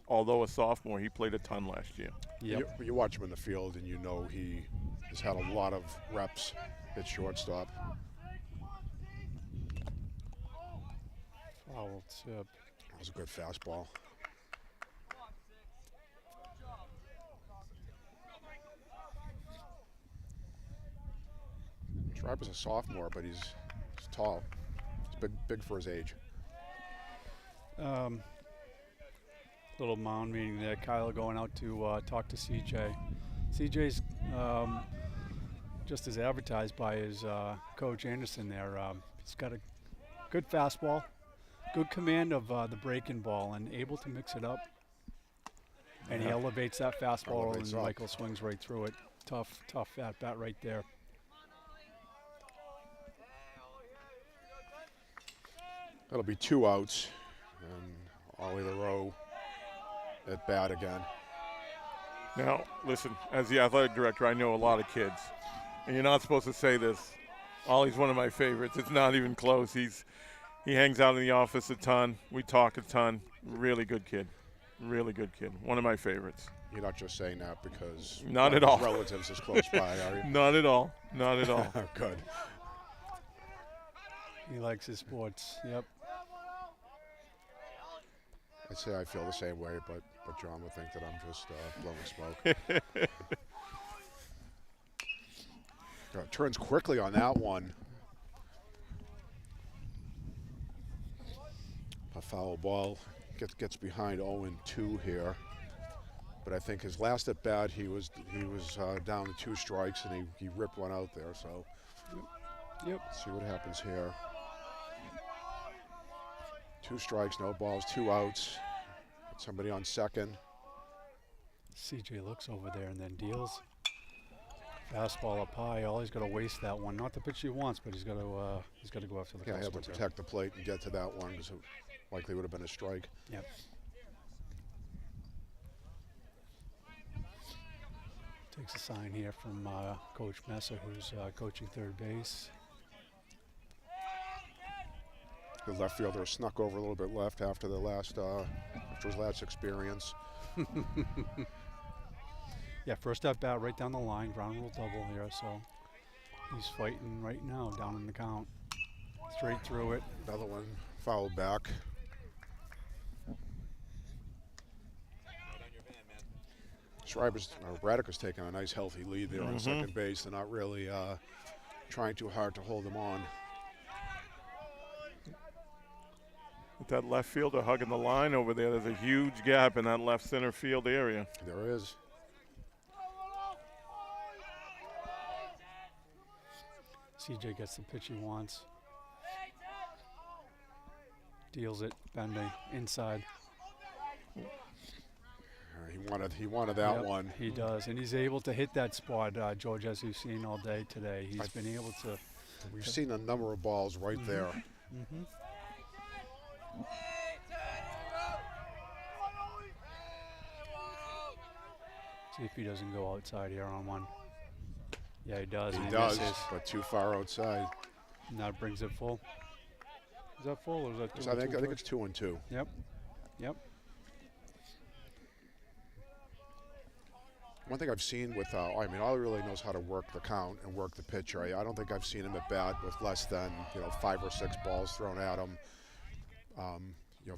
Speaker 1: Although a sophomore, he played a ton last year.
Speaker 3: Yep.
Speaker 2: You watch him in the field, and you know he has had a lot of reps at shortstop.
Speaker 3: Foul tip.
Speaker 2: That was a good fastball. Schreiber's a sophomore, but he's tall. He's big for his age.
Speaker 3: Little mound meeting there. Kyle going out to talk to CJ. CJ's just as advertised by his coach Anderson there. He's got a good fastball, good command of the breaking ball, and able to mix it up. And he elevates that fastball, and Michael swings right through it. Tough at bat right there.
Speaker 2: That'll be 2 outs, and Ollie LaRoe at bat again.
Speaker 1: Now, listen, as the athletic director, I know a lot of kids, and you're not supposed to say this. Ollie's one of my favorites. It's not even close. He hangs out in the office a ton. We talk a ton. Really good kid. Really good kid. One of my favorites.
Speaker 2: You're not just saying that because
Speaker 1: not at all.
Speaker 2: Relatives is close by, are you?
Speaker 1: Not at all. Not at all.
Speaker 2: Good.
Speaker 3: He likes his sports. Yep.
Speaker 2: I'd say I feel the same way, but John would think that I'm just blowing smoke. Turns quickly on that one. A foul ball gets behind 0-2 here, but I think his last at bat he was down to 2 strikes, and he ripped one out there. So
Speaker 3: Yep.
Speaker 2: Let's see what happens here. 2 strikes, no balls, 2 outs. Somebody on second.
Speaker 3: CJ looks over there and then deals. Fastball up high. Ollie's got to waste that one. Not the pitch he wants, but he's got to go after the
Speaker 2: Yeah, he had to
Speaker 3: there.
Speaker 2: protect the plate and get to that one because it likely would have been a strike.
Speaker 3: Yep. Takes a sign here from Coach Messer, who's coaching third base.
Speaker 2: The left fielder snuck over a little bit left after after his last experience.
Speaker 3: Yeah, first at bat right down the line, ground rule double here, so he's fighting right now down in the count. Straight through it.
Speaker 2: Another one fouled back. Braddock is taking a nice healthy lead there on second base. They're not really trying too hard to hold him on.
Speaker 1: With that left fielder hugging the line over there, there's a huge gap in that left center field area.
Speaker 2: There is.
Speaker 3: CJ gets the pitch he wants. Deals it, bending inside.
Speaker 2: He wanted that one.
Speaker 3: He does, and he's able to hit that spot, George, as we've seen all day today. He's been able to.
Speaker 2: We've seen a number of balls right there.
Speaker 3: See if he doesn't go outside here on one. Yeah, he does.
Speaker 2: He
Speaker 3: and
Speaker 2: does,
Speaker 3: misses.
Speaker 2: but too far outside.
Speaker 3: And that brings it full. Is that full or is that 2-2?
Speaker 2: So I think it's 2-2.
Speaker 3: Yep. Yep.
Speaker 2: One thing I've seen with, Ollie really knows how to work the count and work the pitcher. I don't think I've seen him at bat with less than 5 or 6 balls thrown at him.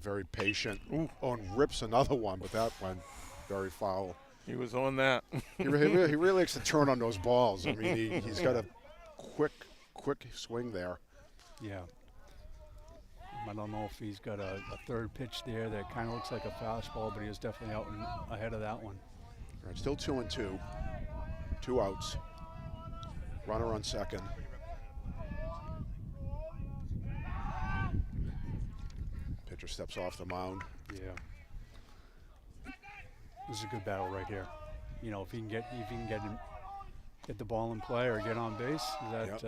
Speaker 2: Very patient. Oh, and rips another one, but that went very foul.
Speaker 1: He was on that.
Speaker 2: he really likes to turn on those balls. I mean, he's got a quick swing there.
Speaker 3: Yeah. I don't know if he's got a third pitch there that kind of looks like a fastball, but he was definitely out and ahead of that one.
Speaker 2: All right, still 2-2. 2 outs. Runner on second. steps off the mound.
Speaker 3: Yeah. This is a good battle right here. You know, if he can get the ball in play or get on base, that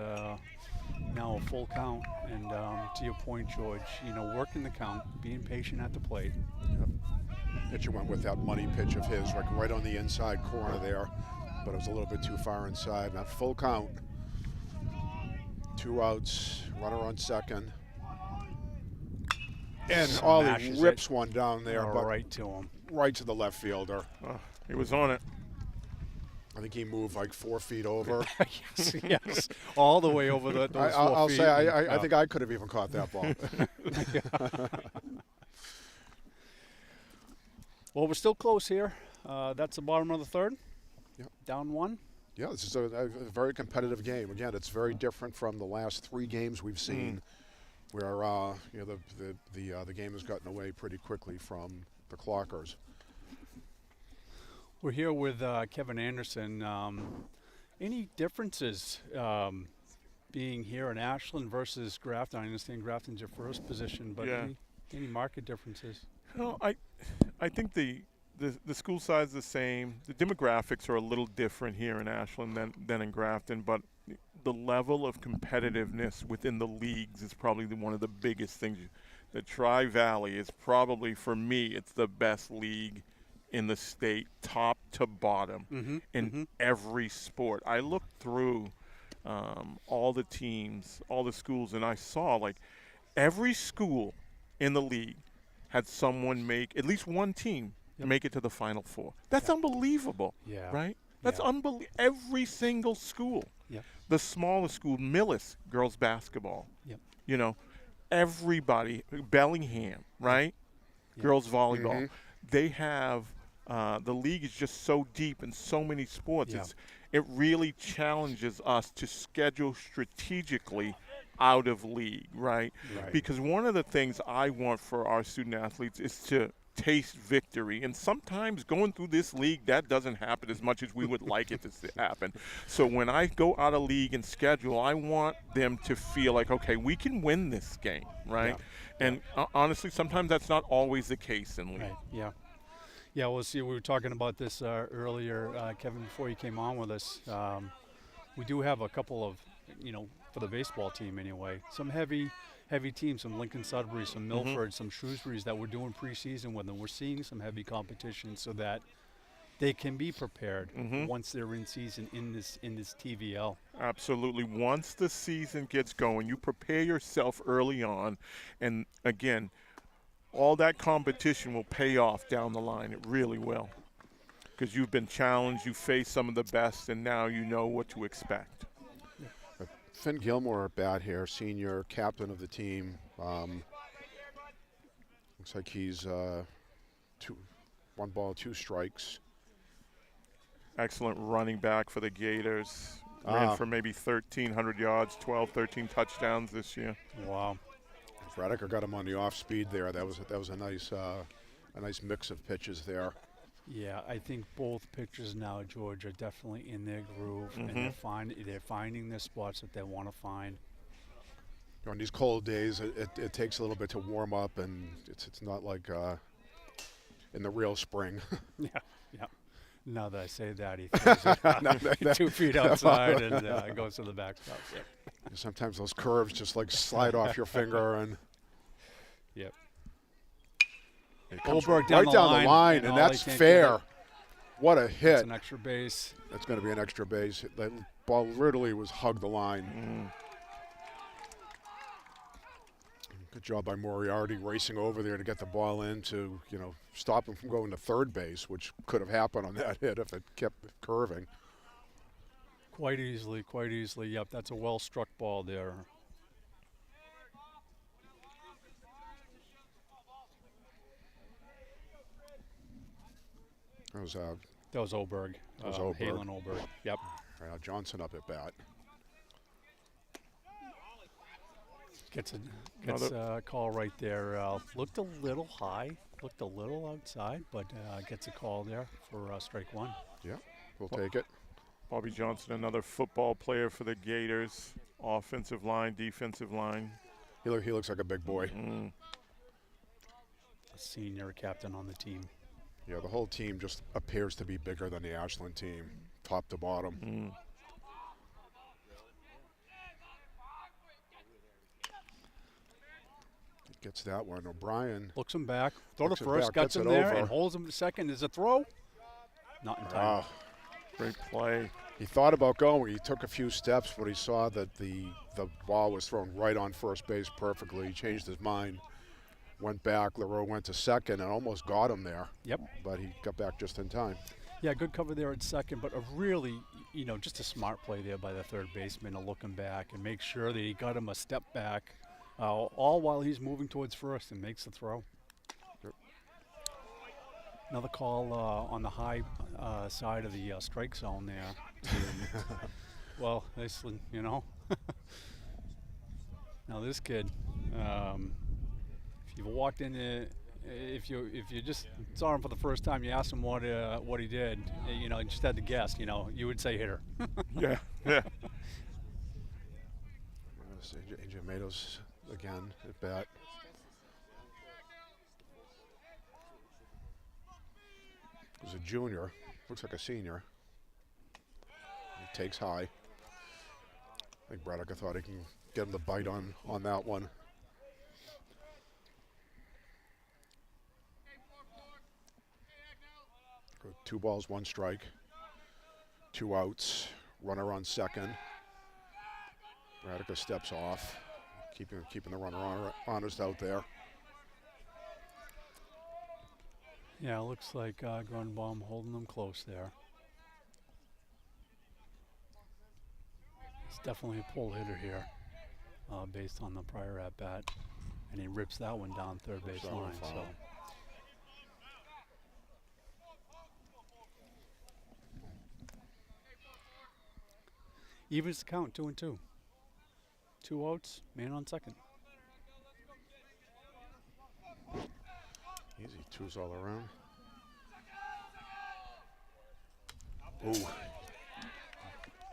Speaker 3: now a full count. And to your point, George, you know, working the count, being patient at the plate.
Speaker 2: Yep. Pitcher went with that money pitch of his, like right on the inside corner there, but it was a little bit too far inside. Now full count. 2 outs, runner on second. And Ollie rips one down there, but
Speaker 3: right to him.
Speaker 2: Right to the left fielder.
Speaker 1: He was on it.
Speaker 2: I think he moved like 4 feet over.
Speaker 3: yes, all the way over those 4
Speaker 2: I'll
Speaker 3: feet.
Speaker 2: say I think I could have even caught that ball.
Speaker 3: Well, we're still close here. That's the bottom of the third.
Speaker 2: Yep.
Speaker 3: Down 1.
Speaker 2: Yeah, this is a very competitive game. Again, it's very different from the last 3 games we've seen, where you know the game has gotten away pretty quickly from the Clockers.
Speaker 3: We're here with Kevin Anderson. Any differences being here in Ashland versus Grafton? I understand Grafton's your first position, but any market differences?
Speaker 1: No, I think the school size is the same. The demographics are a little different here in Ashland than in Grafton, but the level of competitiveness within the leagues is probably one of the biggest things. The Tri-Valley is probably, for me, it's the best league in the state, top to bottom, in every sport. I looked through all the teams, all the schools, and I saw like every school in the league had someone make, at least one team, make it to the Final Four. That's unbelievable, right? That's unbelievable. Every single school. The smallest school, Millis, girls basketball. You know, everybody, Bellingham, right? Girls volleyball. They have, the league is just so deep in so many sports. It really challenges us to schedule strategically out of league, right? Because one of the things I want for our student athletes is to taste victory, and sometimes going through this league that doesn't happen as much as we would like it to happen. So when I go out of league and schedule, I want them to feel like, okay, we can win this game, right? And honestly, sometimes that's not always the case in league.
Speaker 3: Yeah, we'll see. We were talking about this earlier, Kevin, before you came on with us. We do have a couple of, you know, for the baseball team anyway, some heavy teams, some Lincoln Sudbury, some Milford, some Shrewsbury's that we're doing preseason with them. We're seeing some heavy competition so that they can be prepared once they're in season in this TVL.
Speaker 1: Absolutely. Once the season gets going, you prepare yourself early on, and again, all that competition will pay off down the line. It really will, because you've been challenged, you face some of the best, and now you know what to expect.
Speaker 2: Finn Gilmore at bat here, senior captain of the team. Looks like he's 1 ball, 2 strikes.
Speaker 1: Excellent running back for the Gators. Ran for maybe 1,300 yards, 13 touchdowns this year.
Speaker 3: Wow.
Speaker 2: Radiker got him on the off speed there. That was a nice mix of pitches there.
Speaker 3: Yeah, I think both pitchers now, George, are definitely in their groove, and they're finding their spots that they want to find.
Speaker 2: On these cold days, it takes a little bit to warm up, and it's not like in the real spring.
Speaker 3: Yeah. Now that I say that, he throws it 2 feet outside and goes to the backstop.
Speaker 2: Sometimes those curves just like slide off your finger, and
Speaker 3: Goldberg
Speaker 2: right down the line, and that's fair. What a hit.
Speaker 3: It's an extra base.
Speaker 2: That's going to be an extra base. That ball literally was hugged the line. Good job by Moriarty racing over there to get the ball in to, you know, stop him from going to third base, which could have happened on that hit if it kept curving.
Speaker 3: Quite easily. Yep, that's a well-struck ball there. That was Oberg. Halen Oberg. Yep.
Speaker 2: Johnson up at bat.
Speaker 3: Gets a call right there. Looked a little high, looked a little outside, but gets a call there for strike 1.
Speaker 2: Yeah, we'll take it.
Speaker 1: Bobby Johnson, another football player for the Gators. Offensive line, defensive line.
Speaker 2: He looks like a big boy.
Speaker 3: senior captain on the team.
Speaker 2: Yeah, the whole team just appears to be bigger than the Ashland team, top to bottom. Gets that one. O'Brien
Speaker 3: Looks him back. Throw to
Speaker 2: looks it
Speaker 3: first,
Speaker 2: back,
Speaker 3: gets
Speaker 2: gets
Speaker 3: him
Speaker 2: it
Speaker 3: there,
Speaker 2: over.
Speaker 3: and holds him to second. Is a throw? Not in time.
Speaker 1: Great play.
Speaker 2: He thought about going. He took a few steps, but he saw that the ball was thrown right on first base perfectly. He changed his mind, went back. Leroux went to second and almost got him there.
Speaker 3: Yep.
Speaker 2: But he got back just in time.
Speaker 3: Yeah, good cover there at second, but a really, just a smart play there by the third baseman to look him back and make sure that he got him a step back, all while he's moving towards first and makes the throw.
Speaker 2: Yep.
Speaker 3: Another call on the high side of the strike zone there. Well, listen, Now this kid, if you walked in there, if you just saw him for the first time, you asked him what he did, and just had to guess, you would say hitter.
Speaker 1: Yeah.
Speaker 2: AJ Matos again at bat. He was a junior, looks like a senior. He takes high. I think Bradica thought he can get him the bite on that one. Two balls, one strike. 2 outs. Runner on second. Bradica steps off, keeping the runner honest out there.
Speaker 3: Yeah, looks like Grunbaum holding them close there. It's definitely a pull hitter here, based on the prior at bat, and he rips that one down third base line. So. Evens the count, 2-2. 2 outs, man on second.
Speaker 2: Easy twos all around. Ooh.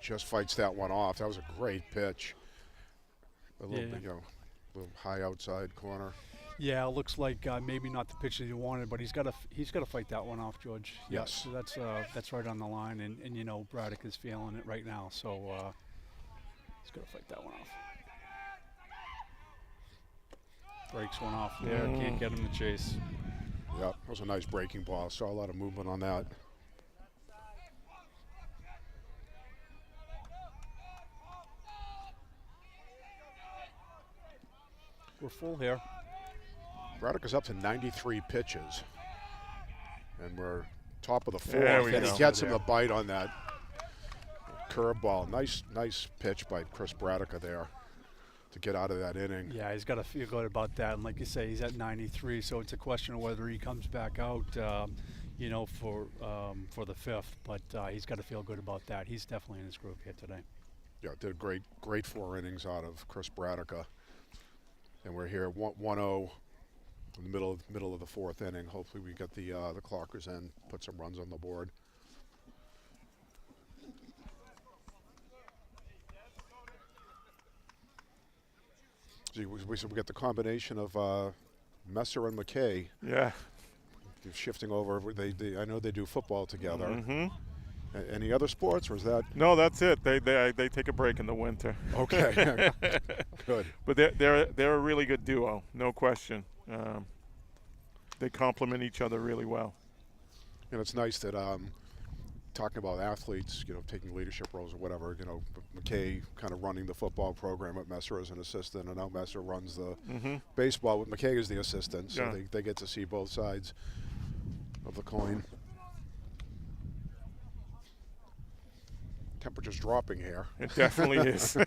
Speaker 2: Just fights that one off. That was a great pitch. A little bit, little high outside corner.
Speaker 3: Yeah, it looks like maybe not the pitch that he wanted, but he's got to fight that one off, George.
Speaker 2: Yes.
Speaker 3: Yeah, so that's right on the line, and Braddock is feeling it right now, so he's got to fight that one off. Breaks one off there, can't get him to chase.
Speaker 2: Yep, that was a nice breaking ball. Saw a lot of movement on that.
Speaker 3: We're full here.
Speaker 2: Braddock is up to 93 pitches. And we're top of the fourth.
Speaker 1: There we
Speaker 2: And
Speaker 1: go.
Speaker 2: he gets him the bite on that curveball. Nice pitch by Chris Braddock there to get out of that inning.
Speaker 3: Yeah, he's got to feel good about that. And like you say, he's at 93, so it's a question of whether he comes back out, for the fifth. But he's got to feel good about that. He's definitely in his groove here today.
Speaker 2: Yeah, did a great 4 innings out of Chris Braddock. And we're here 1-0 in the middle of the 4th inning. Hopefully we get the Clockers in, put some runs on the board. See, we get the combination of Messer and McKay.
Speaker 1: Yeah.
Speaker 2: Shifting over. I know they do football together.
Speaker 1: Mm-hmm.
Speaker 2: Any other sports, or is that?
Speaker 1: No, that's it. They take a break in the winter.
Speaker 2: Okay. Good.
Speaker 1: But they're a really good duo, no question. They complement each other really well.
Speaker 2: And it's nice that talking about athletes, taking leadership roles or whatever, McKay kind of running the football program at Messer as an assistant, and now Messer runs the baseball with McKay as the assistant, so they get to see both sides of the coin. Temperature's dropping here.
Speaker 1: It definitely is.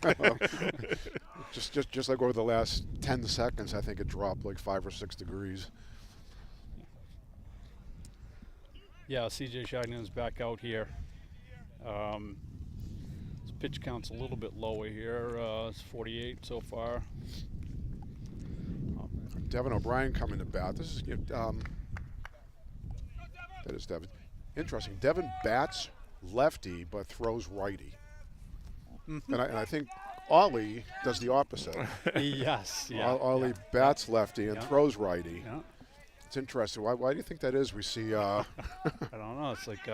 Speaker 2: just like over the last 10 seconds, I think it dropped like 5 or 6 degrees.
Speaker 3: Yeah, C.J. Shagnan's back out here. His pitch count's a little bit lower here. It's 48 so far.
Speaker 2: Devin O'Brien coming to bat. This is that is Devin. Interesting. Devin bats lefty but throws righty. And I think Ollie does the opposite.
Speaker 3: Yes. Yeah.
Speaker 2: Ollie bats lefty and throws righty.
Speaker 3: Yeah.
Speaker 2: It's interesting. Why do you think that is? We see.
Speaker 3: I don't know. It's like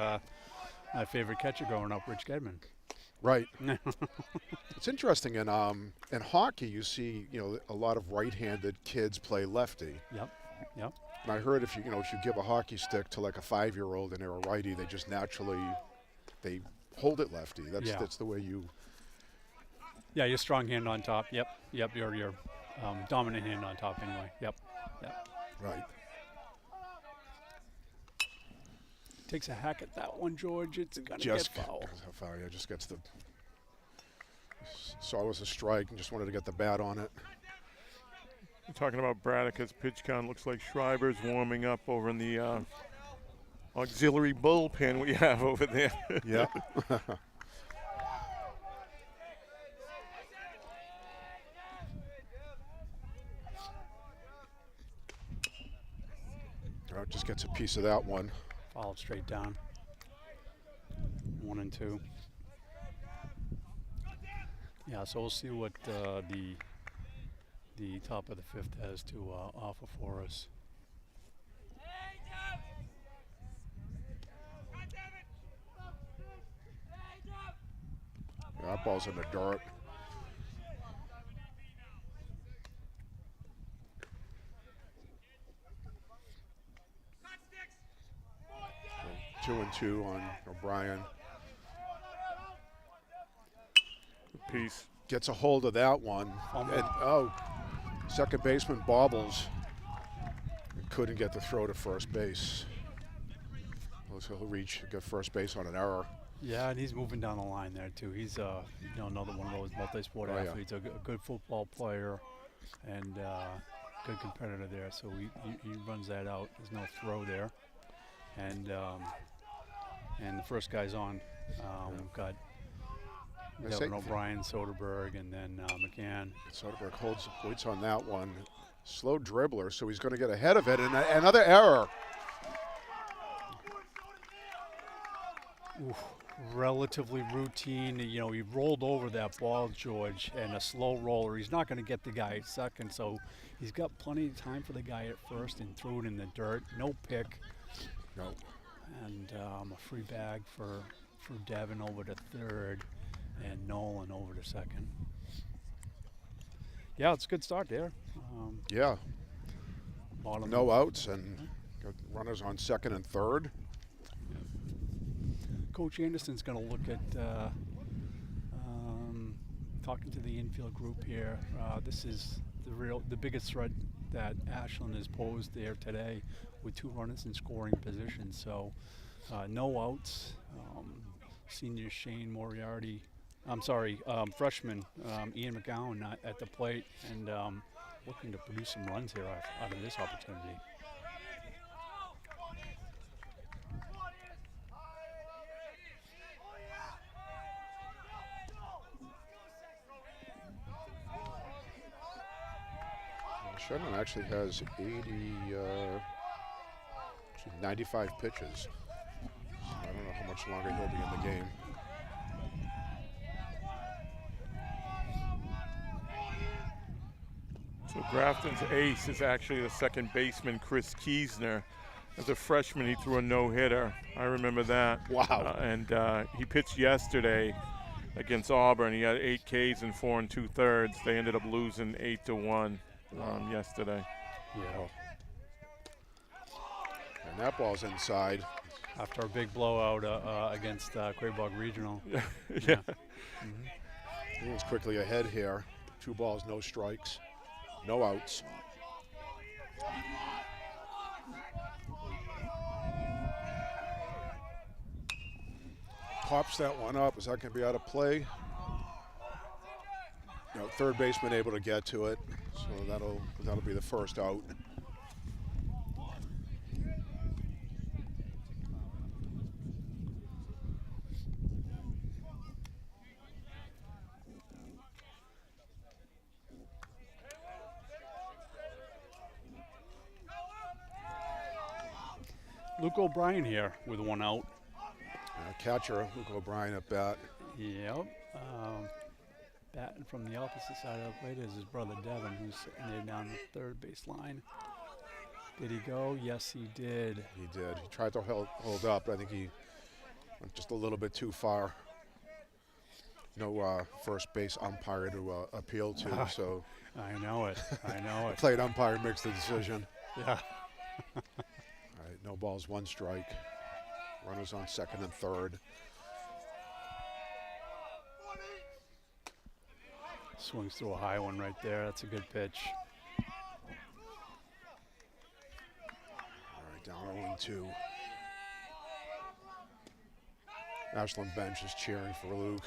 Speaker 3: my favorite catcher growing up, Rich Gedman.
Speaker 2: Right. It's interesting in hockey. You see, a lot of right-handed kids play lefty.
Speaker 3: Yep.
Speaker 2: And I heard if you give a hockey stick to like a 5-year-old and they're a righty, they just naturally they hold it lefty. That's the way you.
Speaker 3: Yeah, your strong hand on top. Yep. Your dominant hand on top anyway. Yep.
Speaker 2: Right.
Speaker 3: Takes a hack at that one, George. It's gonna get foul.
Speaker 2: Foul. Yeah, just gets the. Saw it was a strike and just wanted to get the bat on it.
Speaker 1: We're talking about Bradica's pitch count. Looks like Schreiber's warming up over in the auxiliary bullpen we have over there.
Speaker 2: Yeah. Just gets a piece of that one.
Speaker 3: Followed straight down. 1 and 2. Yeah, so we'll see what the top of the 5th has to offer for us.
Speaker 2: That ball's in the dirt. So 2-2 on O'Brien.
Speaker 1: Piece.
Speaker 2: Gets a hold of that one. And, second baseman bobbles. Couldn't get the throw to first base. So he'll get first base on an error.
Speaker 3: Yeah, and he's moving down the line there too. He's another one of those multi-sport athletes, a good football player, and good competitor there. So he runs that out. There's no throw there, and the first guy's on. We've got Devin O'Brien, Soderberg, and then McCann.
Speaker 2: Soderberg waits on that one. Slow dribbler, so he's going to get ahead of it, and another error.
Speaker 3: Oof. Relatively routine. He rolled over that ball, George, and a slow roller. He's not going to get the guy at second, so he's got plenty of time for the guy at first and threw it in the dirt. No pick.
Speaker 2: No.
Speaker 3: And a free bag for Devin over to third and Nolan over to second. Yeah, it's a good start there.
Speaker 2: Yeah. No outs and runners on second and third.
Speaker 3: Coach Anderson's going to look at talking to the infield group here. This is the biggest threat that Ashland has posed there today, with 2 runners in scoring position. So no outs. Senior Shane Moriarty. Freshman Ian McGowan at the plate, and looking to produce some runs here out of this opportunity.
Speaker 2: Shannon actually has 95 pitches. So I don't know how much longer he'll be in the game.
Speaker 1: So Grafton's ace is actually the second baseman, Chris Kiesner. As a freshman, he threw a no-hitter. I remember that.
Speaker 2: Wow.
Speaker 1: And he pitched yesterday against Auburn. He had 8 Ks in 4 2/3. They ended up losing 8-1 yesterday.
Speaker 3: Yeah.
Speaker 2: And that ball's inside.
Speaker 3: After a big blowout against Quabog Regional.
Speaker 1: Yeah.
Speaker 2: He was quickly ahead here. 2 balls, no strikes, no outs. Pops that one up. Is that going to be out of play? Third baseman able to get to it, so that'll be the first out.
Speaker 3: Luke O'Brien here with 1 out.
Speaker 2: Catcher Luke O'Brien at bat.
Speaker 3: Yep. Batting from the opposite side of the plate is his brother Devin, who's sitting there down the third base line. Did he go? Yes, he did.
Speaker 2: He did. He tried to hold up, but I think he went just a little bit too far. No first base umpire to appeal to, so
Speaker 3: I know it. I know
Speaker 2: the
Speaker 3: it.
Speaker 2: plate umpire makes the decision.
Speaker 3: Yeah.
Speaker 2: All right, no balls, 1 strike. Runners on second and third.
Speaker 3: Swings through a high one right there. That's a good pitch.
Speaker 2: All right, down 0-2. Ashland bench is cheering for Luke.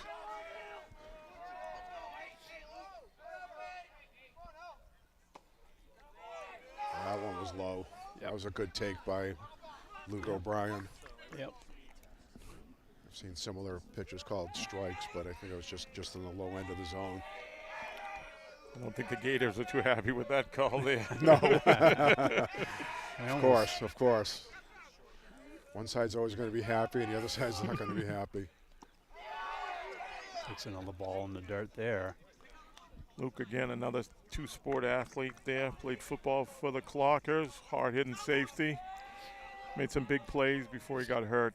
Speaker 2: That one was low. That was a good take by Luke O'Brien.
Speaker 3: Yep.
Speaker 2: I've seen similar pitches called strikes, but I think it was just in the low end of the zone.
Speaker 1: I don't think the Gators are too happy with that call there.
Speaker 2: No. Of course. One side's always going to be happy, and the other side's not going to be happy.
Speaker 3: Takes another ball in the dirt there.
Speaker 1: Luke, again, another two-sport athlete there. Played football for the Clockers, hard-hitting safety. Made some big plays before he got hurt,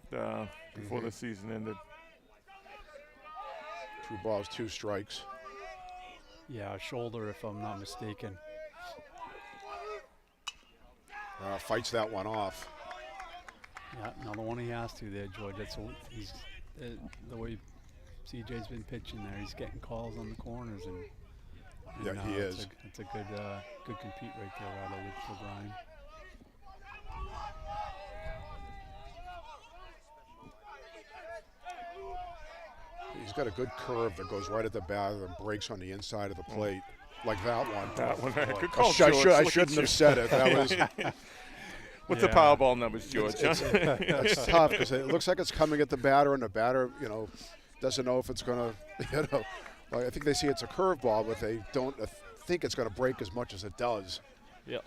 Speaker 1: before the season ended.
Speaker 2: 2 balls, 2 strikes.
Speaker 3: Yeah, shoulder, if I'm not mistaken.
Speaker 2: Fights that one off.
Speaker 3: Yeah, another one he has to there, George. That's he's the way CJ's been pitching there. He's getting calls on the corners, and
Speaker 2: Yeah, he is.
Speaker 3: It's a good compete right there out of Luke O'Brien.
Speaker 2: He's got a good curve that goes right at the bat and breaks on the inside of the plate, like that one.
Speaker 1: That one, good
Speaker 2: I
Speaker 1: call, George.
Speaker 2: I
Speaker 1: Look
Speaker 2: shouldn't
Speaker 1: at you.
Speaker 2: have said it. That was
Speaker 1: What's the Powerball numbers, George?
Speaker 2: it's tough because it looks like it's coming at the batter, and the batter, doesn't know if it's going to, like, I think they see it's a curveball, but they don't think it's going to break as much as it does.
Speaker 3: Yeah.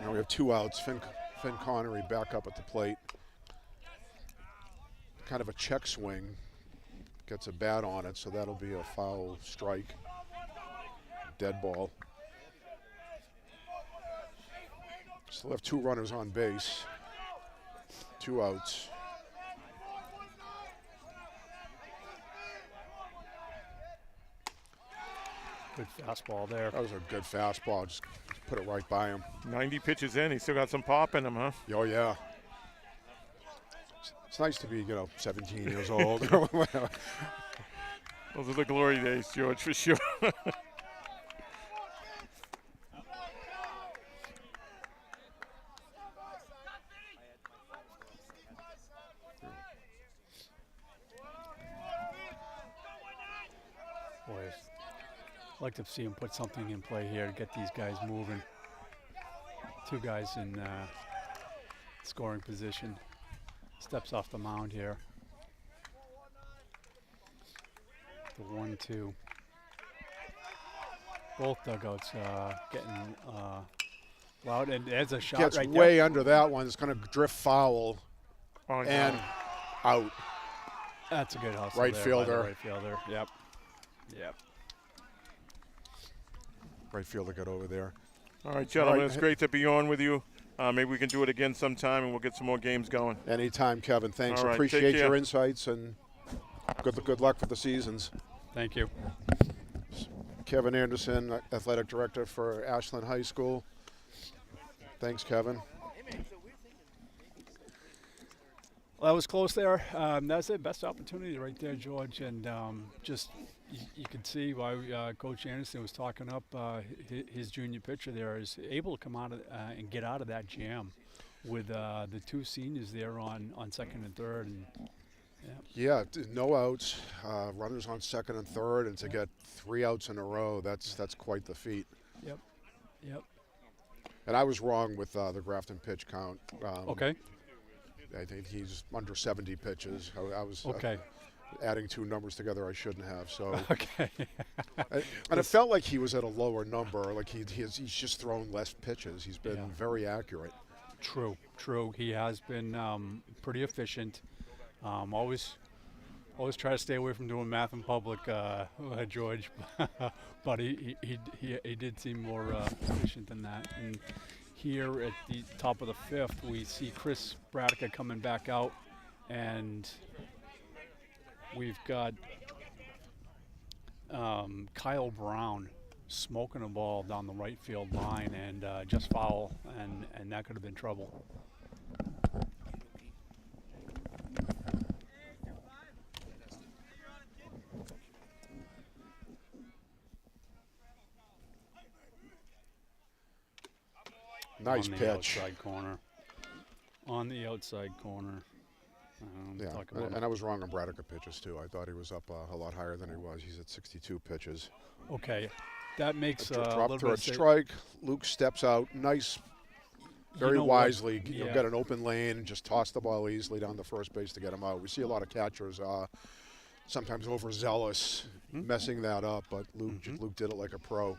Speaker 2: Now we have 2 outs. Finn Connery back up at the plate. Kind of a check swing. Gets a bat on it, so that'll be a foul strike. Dead ball. Still have 2 runners on base. 2 outs.
Speaker 3: Good fastball there.
Speaker 2: That was a good fastball. Just put it right by him.
Speaker 1: 90 pitches in. He's still got some pop in him, huh?
Speaker 2: Oh, yeah. It's nice to be, 17 years old.
Speaker 1: Those are the glory days, George, for sure.
Speaker 3: Boy, I'd like to see him put something in play here to get these guys moving. 2 guys in scoring position. Steps off the mound here. The 1-2. Both dugouts getting loud, and there's a shot
Speaker 2: Gets
Speaker 3: right
Speaker 2: way
Speaker 3: there.
Speaker 2: under that one. It's going to drift foul
Speaker 1: Oh, no.
Speaker 2: and out.
Speaker 3: That's a good hustle
Speaker 2: Right
Speaker 3: there by the
Speaker 2: fielder.
Speaker 3: right fielder. Yep.
Speaker 2: Right fielder got over there.
Speaker 1: All right, gentlemen,
Speaker 2: All right.
Speaker 1: it's great to be on with you. Maybe we can do it again sometime, and we'll get some more games going.
Speaker 2: Anytime, Kevin. Thanks.
Speaker 1: All right,
Speaker 2: Appreciate
Speaker 1: take care.
Speaker 2: your insights, and good luck for the seasons.
Speaker 3: Thank you.
Speaker 2: Kevin Anderson, Athletic Director for Ashland High School. Thanks, Kevin.
Speaker 3: Well, that was close there. That's the best opportunity right there, George. And just you could see why Coach Anderson was talking up his junior pitcher there is able to come out of, and get out of that jam with the 2 seniors there on second and third. And
Speaker 2: Yeah, no outs, runners on second and third, and to get 3 outs in a row, that's quite the feat.
Speaker 3: Yep.
Speaker 2: And I was wrong with the Grafton pitch count.
Speaker 3: Okay.
Speaker 2: I think he's under 70 pitches. I was
Speaker 3: Okay.
Speaker 2: adding 2 numbers together I shouldn't have. So,
Speaker 3: Okay.
Speaker 2: and it felt like he was at a lower number. Like he's just thrown less pitches. He's been very accurate.
Speaker 3: True. He has been pretty efficient. Always Always try to stay away from doing math in public, George. But he did seem more efficient than that. And here at the top of the fifth, we see Chris Bradica coming back out, and we've got Kyle Brown smoking a ball down the right field line and just foul, and that could have been trouble.
Speaker 2: Nice
Speaker 3: on the
Speaker 2: pitch.
Speaker 3: Outside corner. On the outside corner.
Speaker 2: Yeah, and I was wrong on Bradica pitches too. I thought he was up a lot higher than he was. He's at 62 pitches.
Speaker 3: Okay, that makes a
Speaker 2: Drop
Speaker 3: little
Speaker 2: third
Speaker 3: bit
Speaker 2: strike. Luke steps out. Nice, very
Speaker 3: know what?
Speaker 2: wisely.
Speaker 3: Yeah.
Speaker 2: Got an open lane and just tossed the ball easily down the first base to get him out. We see a lot of catchers sometimes overzealous, messing that up, but Luke did it like a pro.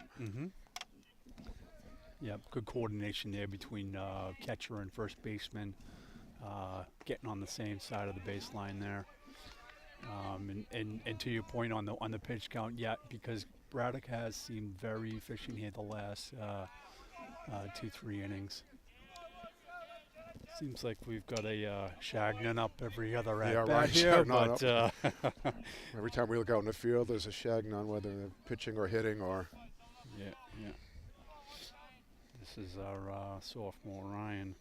Speaker 3: Yeah, good coordination there between catcher and first baseman, getting on the same side of the baseline there. And to your point on the pitch count, yeah, because Braddock has seemed very efficient here the last 2-3 innings. Seems like we've got a Shagnon up every other at bat
Speaker 2: right,
Speaker 3: here,
Speaker 2: Shagnon
Speaker 3: but
Speaker 2: Every time we look out in the field, there's a Shagnon, whether they're pitching or hitting or.
Speaker 3: yeah. This is our sophomore Ryan.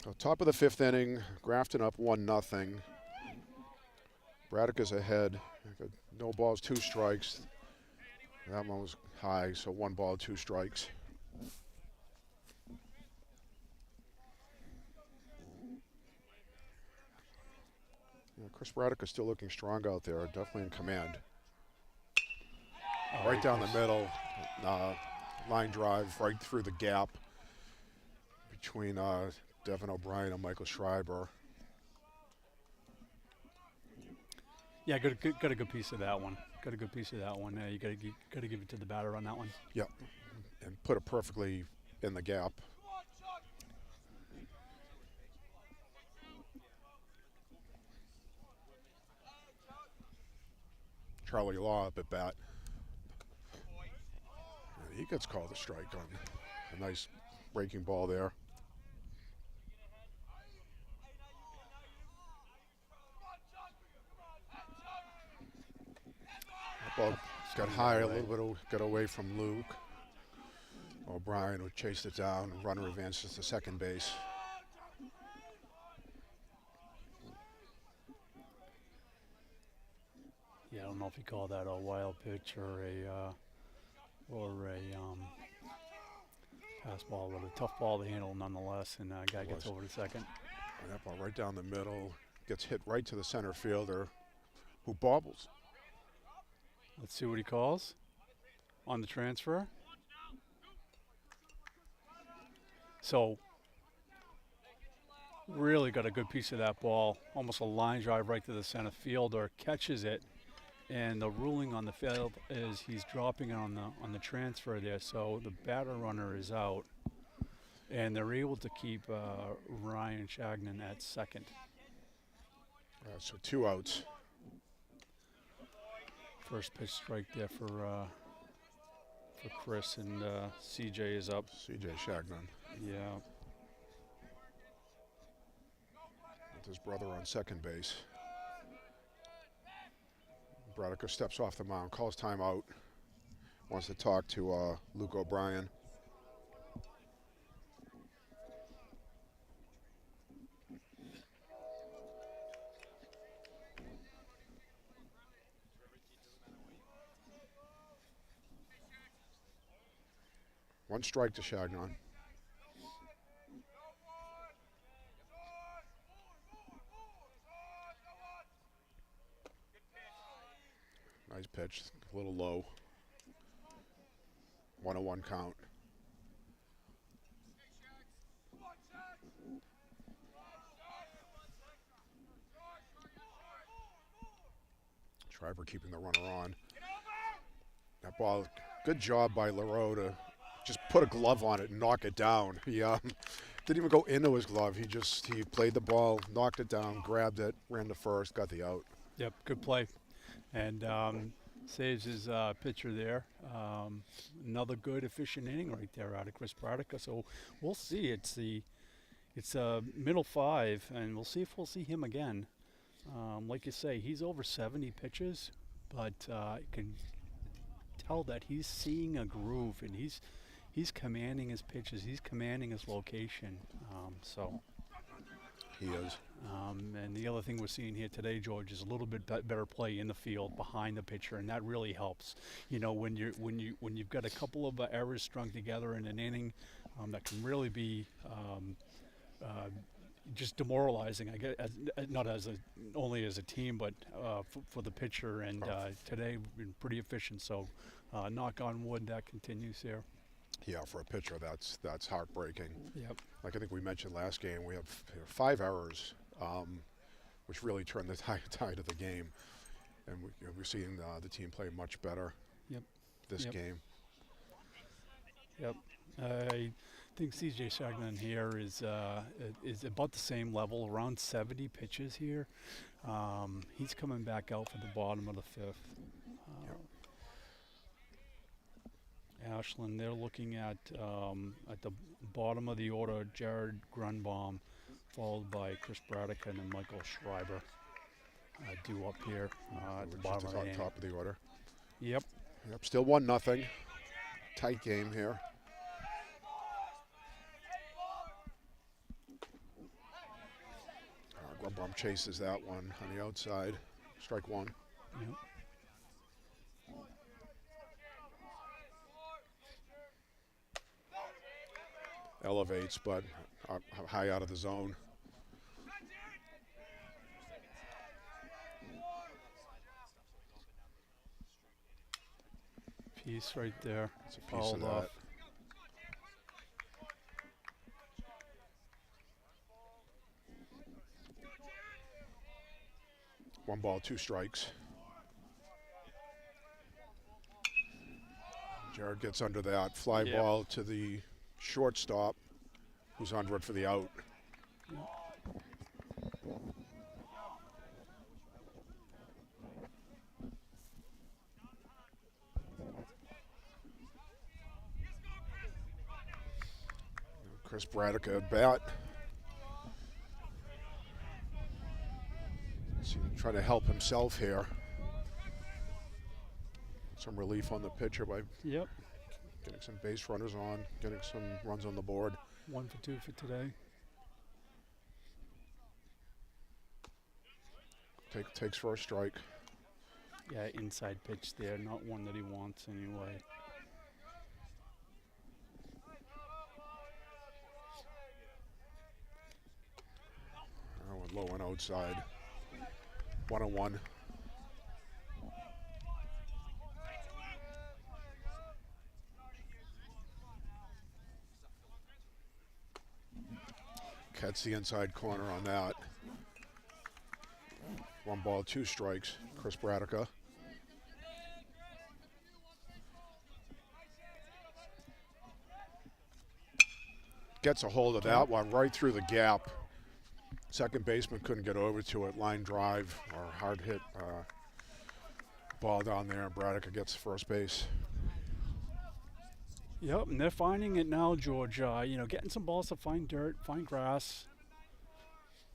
Speaker 2: So top of the fifth inning, Grafton up 1-0. Braddock is ahead. No balls, 2 strikes. That one was high, so 1 ball, 2 strikes. Yeah, Chris Braddock is still looking strong out there, definitely in command. Right down the middle, line drive right through the gap between Devin O'Brien and Michael Schreiber.
Speaker 3: Yeah, got a good piece of that one. Got a good piece of that one. You got to give it to the batter on that one.
Speaker 2: Yep, and put it perfectly in the gap. Charlie Law up at bat. He gets called a strike on a nice breaking ball there. That ball got high a little bit, got away from Luke. O'Brien who chased it down, and runner advances to second base.
Speaker 3: Yeah, I don't know if you call that a wild pitch or a pass ball, but a tough ball to handle nonetheless, and guy gets over to second.
Speaker 2: And that ball right down the middle, gets hit right to the center fielder, who bobbles.
Speaker 3: Let's see what he calls on the transfer. So really got a good piece of that ball, almost a line drive right to the center fielder, catches it, and the ruling on the field is he's dropping it on the transfer there, so the batter runner is out, and they're able to keep Ryan Shagnon at second.
Speaker 2: So 2 outs.
Speaker 3: First pitch strike there for Chris, and CJ is up.
Speaker 2: CJ Shagnon
Speaker 3: Yeah.
Speaker 2: with his brother on second base. Braddock steps off the mound, calls timeout, wants to talk to Luke O'Brien. One strike to Shagnon. Nice pitch, a little low. 1-1 count. Schreiber keeping the runner on. That ball, good job by LaRoe to just put a glove on it and knock it down. He didn't even go into his glove. He played the ball, knocked it down, grabbed it, ran to first, got the out.
Speaker 3: Yep, good play. And saves his pitcher there. Another good, efficient inning right there out of Chris Bradica. So we'll see. It's middle five, and we'll see if we'll see him again. Like you say, he's over 70 pitches, but you can tell that he's seeing a groove, and he's commanding his pitches. He's commanding his location.
Speaker 2: He is.
Speaker 3: And the other thing we're seeing here today, George, is a little bit better play in the field behind the pitcher, and that really helps. You know, when you've got a couple of errors strung together in an inning, that can really be just demoralizing. I guess not only as a team, but for the pitcher. And today we've been pretty efficient. So, knock on wood, that continues here.
Speaker 2: Yeah, for a pitcher, that's heartbreaking.
Speaker 3: Yep.
Speaker 2: Like I think we mentioned last game, we have 5 errors, which really turned the tide of the game, and we're seeing the team play much better.
Speaker 3: Yep.
Speaker 2: This game.
Speaker 3: Yep. I think C.J. Shagnon here is about the same level, around 70 pitches here. He's coming back out for the bottom of the 5th. Ashland, they're looking at the bottom of the order, Jared Grunbaum, followed by Chris Bradica and then Michael Schreiber, due up here at the bottom of the inning.
Speaker 2: Top of the order.
Speaker 3: Yep.
Speaker 2: Yep. Still 1-0. Tight game here. Grunbaum chases that one on the outside. Strike 1.
Speaker 3: Yep.
Speaker 2: Elevates, but high out of the zone.
Speaker 3: Piece right there.
Speaker 2: It's a piece of that.
Speaker 3: Off.
Speaker 2: 1 ball, 2 strikes. Jared gets under that. Fly ball to the shortstop, who's under it for the out. Chris Bradica at bat. Trying to help himself here. Some relief on the pitcher by getting some base runners on, getting some runs on the board.
Speaker 3: 1 for 2 for today.
Speaker 2: Takes first strike.
Speaker 3: Yeah, inside pitch there, not one that he wants anyway.
Speaker 2: Low and outside. 1-1. Catch the inside corner on that. 1 ball, 2 strikes. Chris Bradica. Gets a hold of that one right through the gap. Second baseman couldn't get over to it. Line drive or hard hit ball down there. And Bradica gets first base.
Speaker 3: Yep, and they're finding it now, George. Getting some balls to find dirt, find grass,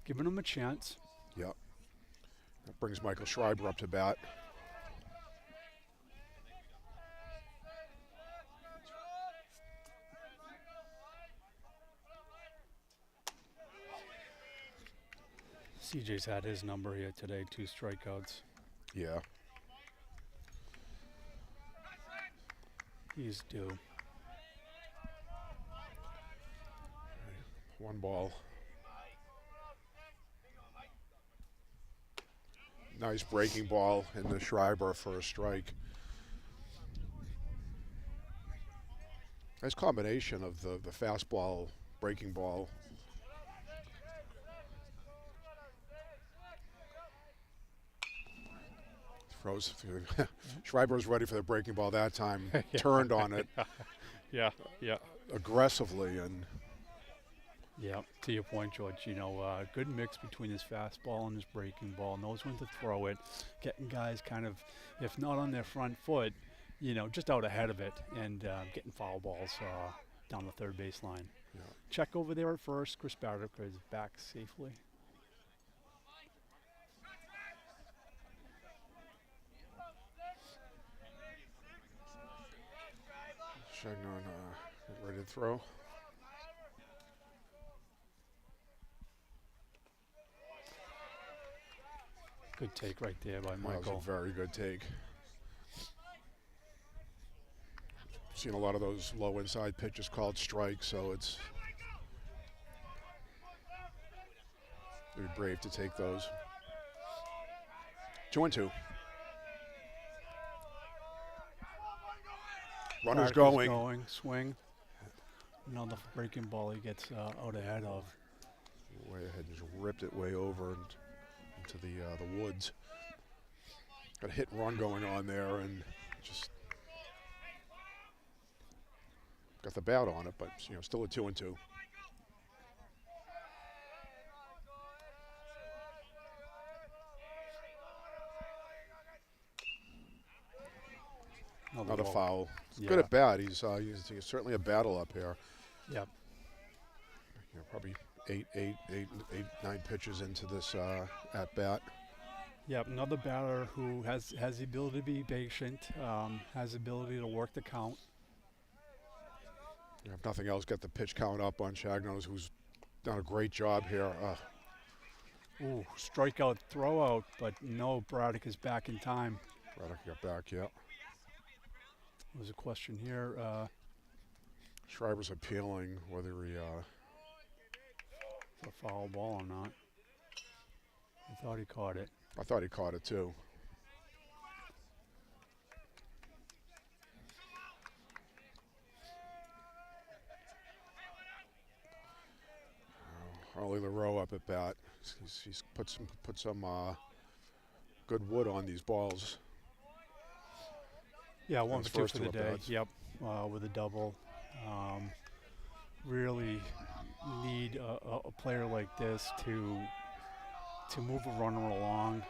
Speaker 3: giving them a chance.
Speaker 2: Yep. That brings Michael Schreiber up to bat.
Speaker 3: CJ's had his number here today, 2 strikeouts.
Speaker 2: Yeah.
Speaker 3: He's due.
Speaker 2: 1 ball. Nice breaking ball in the Schreiber for a strike. Nice combination of the fastball, breaking ball. Throws. Schreiber was ready for the breaking ball that time. Turned on it.
Speaker 3: Yeah.
Speaker 2: Aggressively and
Speaker 3: Yeah, to your point, George, you know, good mix between his fastball and his breaking ball. Knows when to throw it, getting guys kind of, if not on their front foot, you know, just out ahead of it, and getting foul balls down the third baseline.
Speaker 2: Yeah.
Speaker 3: Check over there at first. Chris Barrica is back safely.
Speaker 2: Chagnon ready to throw.
Speaker 3: Good take right there by
Speaker 2: That was
Speaker 3: Michael.
Speaker 2: a very good take. Seen a lot of those low inside pitches called strikes, so it's very brave to take those. 2-2. Runner's
Speaker 3: Barrica's
Speaker 2: going.
Speaker 3: Swing. Another breaking ball he gets out ahead of.
Speaker 2: Way ahead, just ripped it way over and into the woods. Got a hit and run going on there, and just got the bat on it, but you know, still a 2-2. Another
Speaker 3: ball.
Speaker 2: foul.
Speaker 3: Yeah.
Speaker 2: Good at bat. He's certainly a battle up here.
Speaker 3: Yep.
Speaker 2: You know, probably eight, 9 pitches into this at bat.
Speaker 3: Yep, another batter who has the ability to be patient, has the ability to work the count.
Speaker 2: You know, if nothing else, get the pitch count up on Chagnon, who's done a great job here.
Speaker 3: Ooh, strikeout, throw out, but no, Braddock is back in time.
Speaker 2: Braddock got back, yeah.
Speaker 3: There's a question here.
Speaker 2: Schreiber's appealing whether he.
Speaker 3: A foul ball or not. I thought he caught it.
Speaker 2: I thought he caught it too. Ollie LaRoe up at bat. He's put some good wood on these balls.
Speaker 3: Yeah, 1
Speaker 2: His
Speaker 3: for 2
Speaker 2: first
Speaker 3: for the
Speaker 2: two
Speaker 3: day.
Speaker 2: at-bats.
Speaker 3: Yep, with a double. Really need a player like this to move a runner along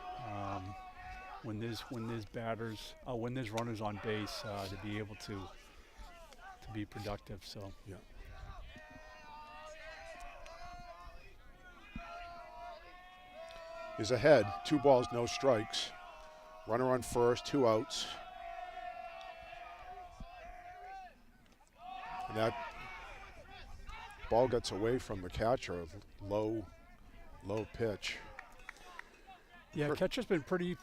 Speaker 3: when there's runners on base to be able to be productive. So
Speaker 2: Yeah. He's ahead. 2 balls, no strikes. Runner on first, 2 outs. And that ball gets away from the catcher. Low pitch.
Speaker 3: yeah, catcher's been pretty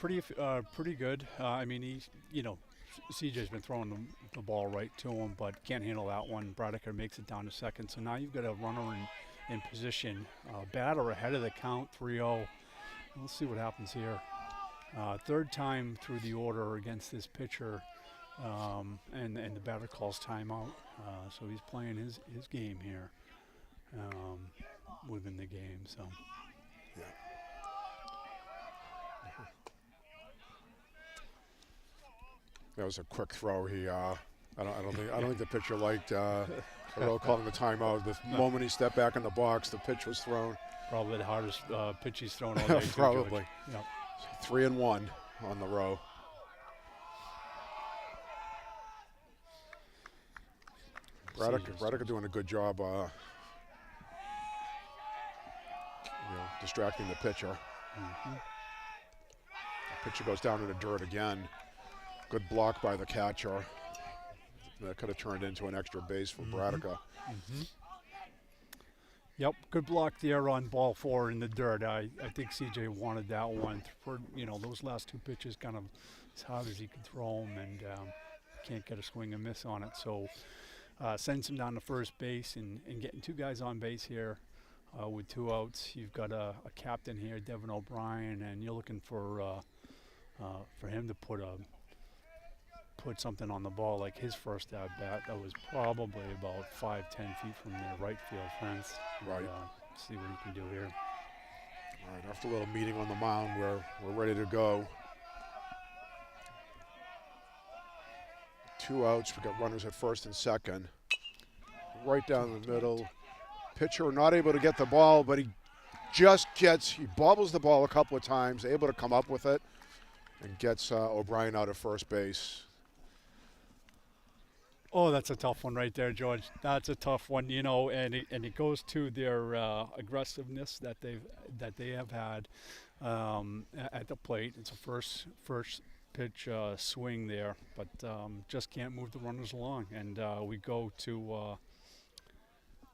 Speaker 3: good. I mean, CJ's been throwing the ball right to him, but can't handle that one. Braddocker makes it down to second. So now you've got a runner in position. Batter ahead of the count, 3-0. We'll see what happens here. Third time through the order against this pitcher, and the batter calls timeout. So he's playing his game here within the game. So.
Speaker 2: Yeah. That was a quick throw. I don't think the pitcher liked LaRoe calling the timeout. The moment he stepped back in the box, the pitch was thrown.
Speaker 3: Probably the hardest pitch he's thrown all day. too,
Speaker 2: Probably.
Speaker 3: George. Yep.
Speaker 2: 3-1 on the row. Braddock doing a good job, distracting the pitcher.
Speaker 3: Mm-hmm.
Speaker 2: The pitcher goes down in the dirt again. Good block by the catcher. That could have turned into an extra base for Braddock.
Speaker 3: Mm-hmm. Yep, good block there on ball 4 in the dirt. I think CJ wanted that one for those last 2 pitches kind of as hard as he could throw them, and can't get a swing and miss on it. So sends him down to first base and getting 2 guys on base here with 2 outs. You've got a captain here, Devin O'Brien, and you're looking for him to put something on the ball like his first at bat. That was probably about 5-10 feet from the right field fence.
Speaker 2: Right.
Speaker 3: And, see what he can do here.
Speaker 2: All right, after a little meeting on the mound, we're ready to go. 2 outs. We got runners at first and second. Right down the middle. Pitcher not able to get the ball, but he bobbles the ball a couple of times, able to come up with it, and gets O'Brien out of first base.
Speaker 3: Oh, that's a tough one right there, George. That's a tough one, you know, and it goes to their aggressiveness that they have had at the plate. It's a first pitch swing there, but just can't move the runners along, and we go to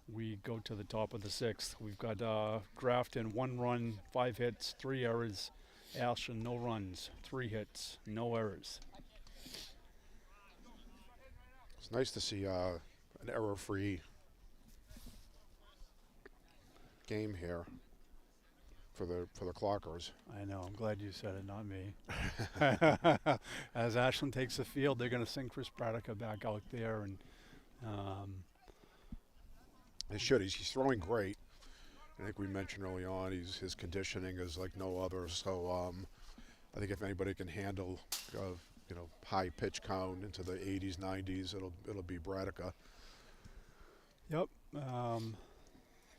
Speaker 3: the top of the sixth. We've got Grafton 1 run, 5 hits, 3 errors. Ashland no runs, 3 hits, no errors.
Speaker 2: It's nice to see an error-free game here for the Clockers.
Speaker 3: I know. I'm glad you said it, not me. As Ashland takes the field, they're going to send Chris Braddock back out there, and
Speaker 2: They should. He's throwing great. I think we mentioned early on his conditioning is like no other. So I think if anybody can handle high pitch count into the 80s, 90s, it'll be Braddock.
Speaker 3: Yep.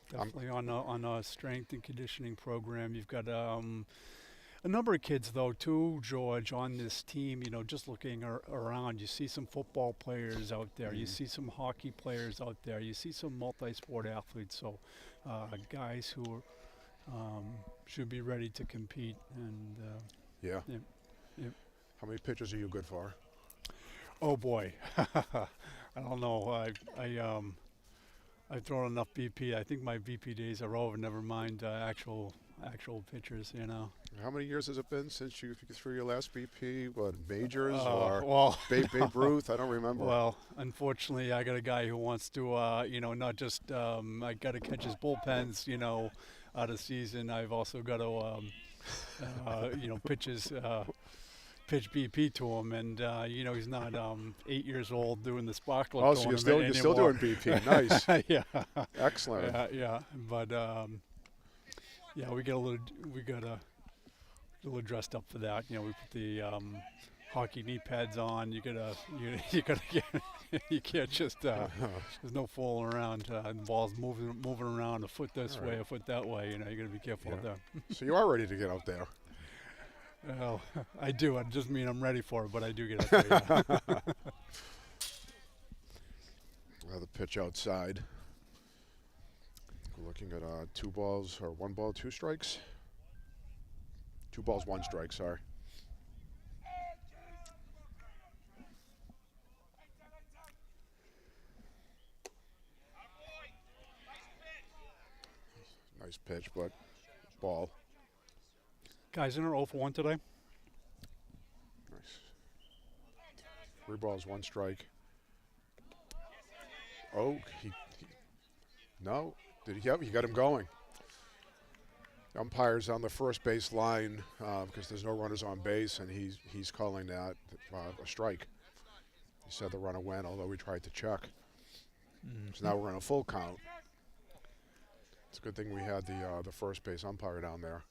Speaker 3: Definitely on a strength and conditioning program. You've got a number of kids, though, too, George, on this team. You know, just looking around, you see some football players out there. You see some hockey players out there. You see some multi-sport athletes. So guys who should be ready to compete. And
Speaker 2: yeah.
Speaker 3: Yep.
Speaker 2: How many pitches are you good for?
Speaker 3: Oh boy, I don't know. I've thrown enough BP. I think my BP days are over. Never mind actual pitchers. You know.
Speaker 2: How many years has it been since you threw your last BP? What, majors
Speaker 3: well,
Speaker 2: Babe Ruth? I don't remember.
Speaker 3: Well, unfortunately, I got a guy who wants to, not just I got to catch his bullpens, out of season. I've also got to, pitch BP to him, and he's not 8 years old doing the sparkler.
Speaker 2: Oh, so you're still doing BP? Nice.
Speaker 3: Yeah.
Speaker 2: Excellent.
Speaker 3: Yeah. But we got a little dressed up for that. We put the hockey knee pads on. You can't just there's no fooling around. The ball's moving around a foot this way, a foot that way. You got to be careful out there.
Speaker 2: So you are ready to get out there.
Speaker 3: Well, I do. I just mean I'm ready for it, but I do get out there. Yeah.
Speaker 2: The pitch outside. We're looking at 2 balls or 1 ball, 2 strikes. 2 balls, 1 strike. Sorry. Nice pitch, but ball.
Speaker 3: Guys, in our 0 for 1 today.
Speaker 2: Nice. 3 balls, 1 strike. Oh, no. Did he have? He got him going. Umpire's on the first base line because there's no runners on base, and he's calling that a strike. He said the runner went, although we tried to check. So now we're in a full count. It's a good thing we had the first base umpire down there.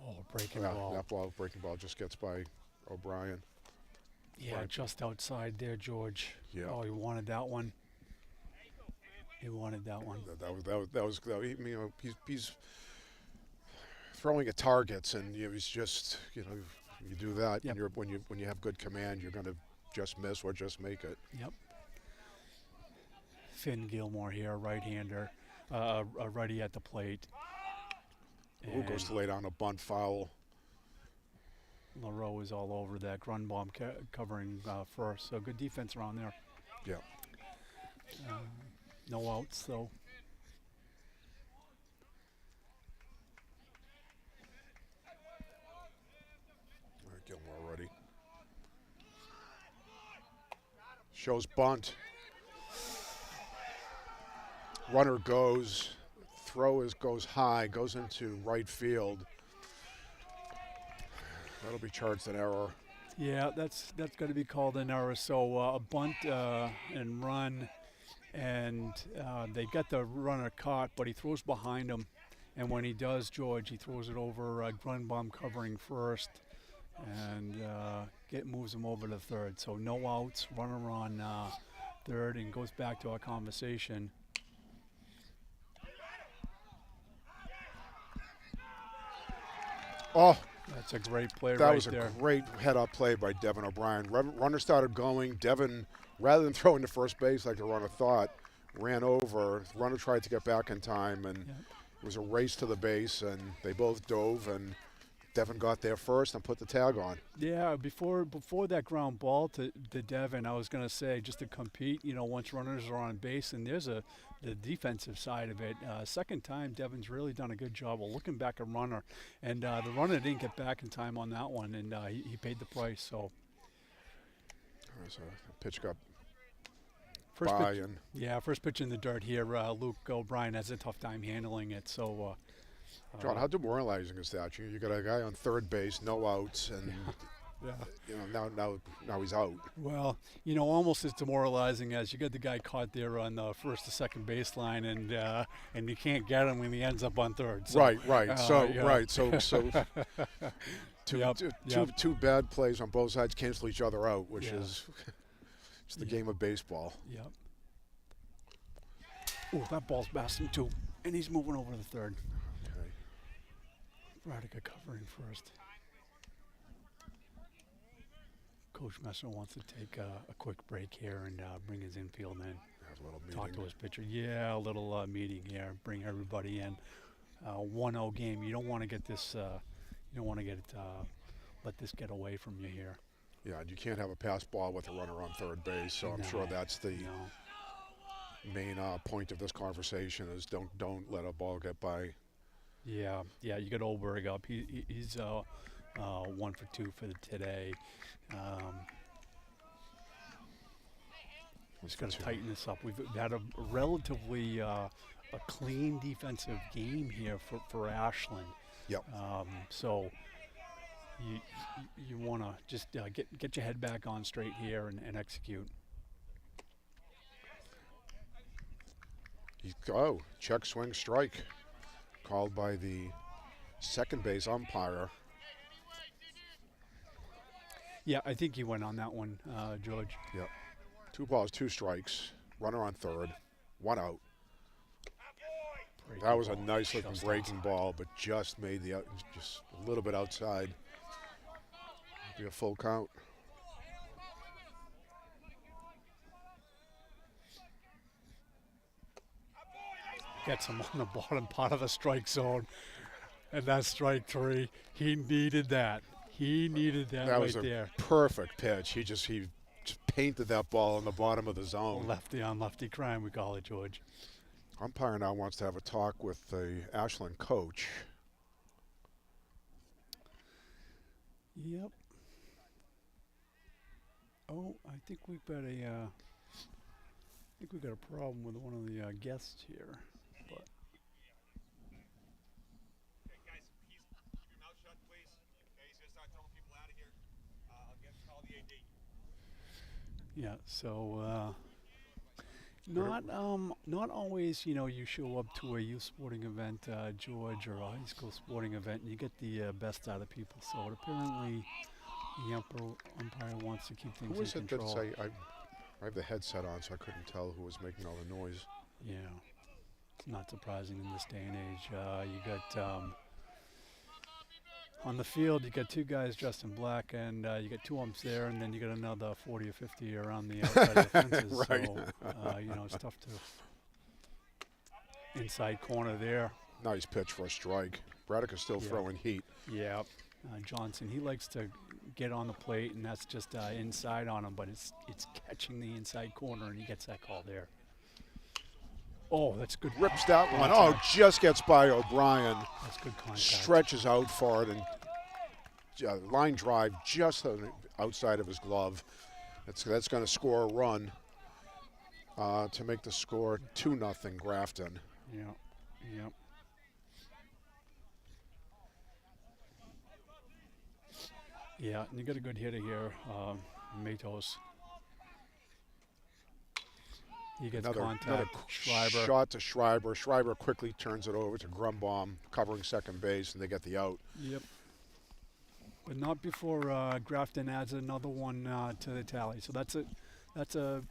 Speaker 3: Oh, breaking ball.
Speaker 2: That breaking ball just gets by O'Brien.
Speaker 3: Yeah,
Speaker 2: Right.
Speaker 3: just outside there, George.
Speaker 2: Yeah.
Speaker 3: Oh, he wanted that one.
Speaker 2: He's throwing at targets, and he's just you do that.
Speaker 3: Yep.
Speaker 2: And when you have good command, you're going to just miss or just make it.
Speaker 3: Yep. Finn Gilmore here, right-hander, a righty at the plate.
Speaker 2: Who goes to lay down a bunt foul?
Speaker 3: LaRoe is all over that. Grunbaum covering first, so good defense around there.
Speaker 2: Yeah.
Speaker 3: No outs, though.
Speaker 2: All right, Gilmore ready. Shows bunt. Runner goes. Throw goes high, goes into right field. That'll be charged an error.
Speaker 3: Yeah, that's going to be called an error. So a bunt and run, and they get the runner caught, but he throws behind him. And when he does, George, he throws it over Grunbaum covering first, and moves him over to third. So no outs, runner on third, and goes back to our conversation.
Speaker 2: Oh,
Speaker 3: That's a great play
Speaker 2: that
Speaker 3: right
Speaker 2: was a
Speaker 3: there.
Speaker 2: great head-up play by Devin O'Brien. Runner started going. Devin, rather than throwing to first base like the runner thought, ran over. Runner tried to get back in time, and
Speaker 3: Yep.
Speaker 2: it was a race to the base, and they both dove, and Devin got there first and put the tag on.
Speaker 3: Yeah, before that ground ball to Devin, I was going to say just to compete, once runners are on base, and there's the defensive side of it. Second time, Devin's really done a good job of looking back at runner, and the runner didn't get back in time on that one, and he paid the price. So
Speaker 2: So the pitch got
Speaker 3: first
Speaker 2: by,
Speaker 3: pitch,
Speaker 2: and
Speaker 3: first pitch in the dirt here. Luke O'Brien has a tough time handling it. So.
Speaker 2: John, how demoralizing is that? You got a guy on third base, no outs, and
Speaker 3: Yeah.
Speaker 2: now he's out.
Speaker 3: Well, almost as demoralizing as you get the guy caught there on the first to second baseline, and you can't get him when he ends up on third. So,
Speaker 2: Right.
Speaker 3: yeah.
Speaker 2: So
Speaker 3: Yep.
Speaker 2: two bad plays on both sides cancel each other out, which
Speaker 3: Yeah.
Speaker 2: is it's the game of baseball.
Speaker 3: Yep. Oh, that ball's past him too, and he's moving over to third.
Speaker 2: Okay.
Speaker 3: Radica covering first. Coach Messer wants to take a quick break here and bring his infield in.
Speaker 2: Have a little
Speaker 3: Talk to
Speaker 2: meeting.
Speaker 3: his pitcher. Yeah, a little meeting here. Bring everybody in. 1-0 game. You don't want to get this. You don't want to let this get away from you here.
Speaker 2: Yeah, and you can't have a pass ball with a runner on third base. So I'm sure that's the main point of this conversation is don't let a ball get by.
Speaker 3: Yeah. You got Olberg up. He's 1 for 2 for today. Just got to tighten this up. We've had a relatively a clean defensive game here for Ashland.
Speaker 2: Yep.
Speaker 3: So you want to just get your head back on straight here and execute.
Speaker 2: Check swing strike called by the second base umpire.
Speaker 3: Yeah, I think he went on that one, George.
Speaker 2: Yep. 2 balls, 2 strikes. Runner on third. 1 out.
Speaker 3: Breaking
Speaker 2: That was a
Speaker 3: ball,
Speaker 2: nice looking
Speaker 3: just
Speaker 2: breaking
Speaker 3: outside.
Speaker 2: ball, but just made just a little bit outside. Be a full count.
Speaker 3: Gets him on the bottom part of the strike zone, and that's strike 3. He needed that. He needed that
Speaker 2: That
Speaker 3: right
Speaker 2: was a
Speaker 3: there.
Speaker 2: perfect pitch. He just painted that ball on the bottom of the zone.
Speaker 3: Lefty on lefty crime, we call it, George.
Speaker 2: Umpire now wants to have a talk with the Ashland coach.
Speaker 3: Yep. Oh, I think we've got a problem with one of the guests here. But
Speaker 4: Okay, guys, keep your mouth shut, please. Okay, he's gonna start throwing people out of here. I'll call the AD.
Speaker 3: yeah, so not always, you show up to a youth sporting event, George, or a high school sporting event, and you get the best out of people. So apparently, the umpire wants to keep things
Speaker 2: Who was
Speaker 3: in
Speaker 2: it
Speaker 3: control.
Speaker 2: that I have the headset on, so I couldn't tell who was making all the noise.
Speaker 3: Yeah, it's not surprising in this day and age. You got on the field, you got 2 guys dressed in black, and you got 2 umps there, and then you got another 40 or 50 around the outside of the fences.
Speaker 2: Right.
Speaker 3: So it's tough to inside corner there.
Speaker 2: Nice pitch for a strike. Braddock is still
Speaker 3: Yeah.
Speaker 2: throwing heat.
Speaker 3: Yeah, Johnson, he likes to get on the plate, and that's just inside on him, but it's catching the inside corner, and he gets that call there. Oh, that's good.
Speaker 2: Rips that one. Oh, just gets by O'Brien.
Speaker 3: That's good contact.
Speaker 2: Stretches out for it, and line drive just on the outside of his glove. That's going to score a run to make the score 2-0 Grafton.
Speaker 3: Yeah. Yeah, and you got a good hitter here, Matos. He gets
Speaker 2: Another
Speaker 3: contact. Schreiber.
Speaker 2: shot to Schreiber. Schreiber quickly turns it over to Grumbaum, covering second base, and they get the out.
Speaker 3: Yep. But not before Grafton adds another one to the tally. So that's the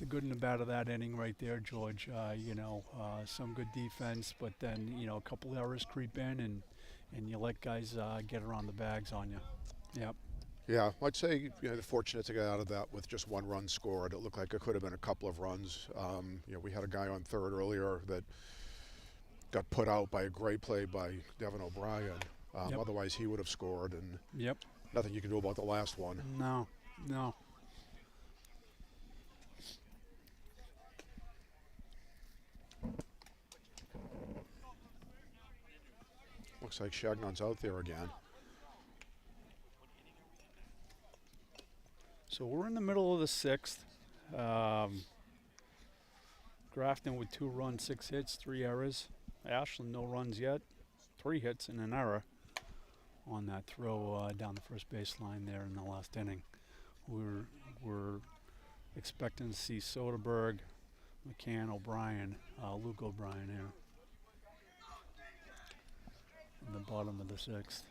Speaker 3: good and the bad of that inning right there, George. Some good defense, but then a couple errors creep in, and you let guys get around the bags on you. Yep.
Speaker 2: Yeah, I'd say they're fortunate to get out of that with just 1 run scored. It looked like it could have been a couple of runs. We had a guy on third earlier that got put out by a great play by Devin O'Brien.
Speaker 3: Yep.
Speaker 2: Otherwise, he would have scored, and
Speaker 3: Yep.
Speaker 2: nothing you can do about the last one.
Speaker 3: No. No.
Speaker 2: Looks like Shagnon's out there again.
Speaker 3: So we're in the middle of the 6th. Grafton with 2 runs, 6 hits, 3 errors. Ashland no runs yet, 3 hits and an error on that throw down the first baseline there in the last inning. We're expecting to see Soderberg, McCann, O'Brien, Luke O'Brien here in the bottom of the 6th.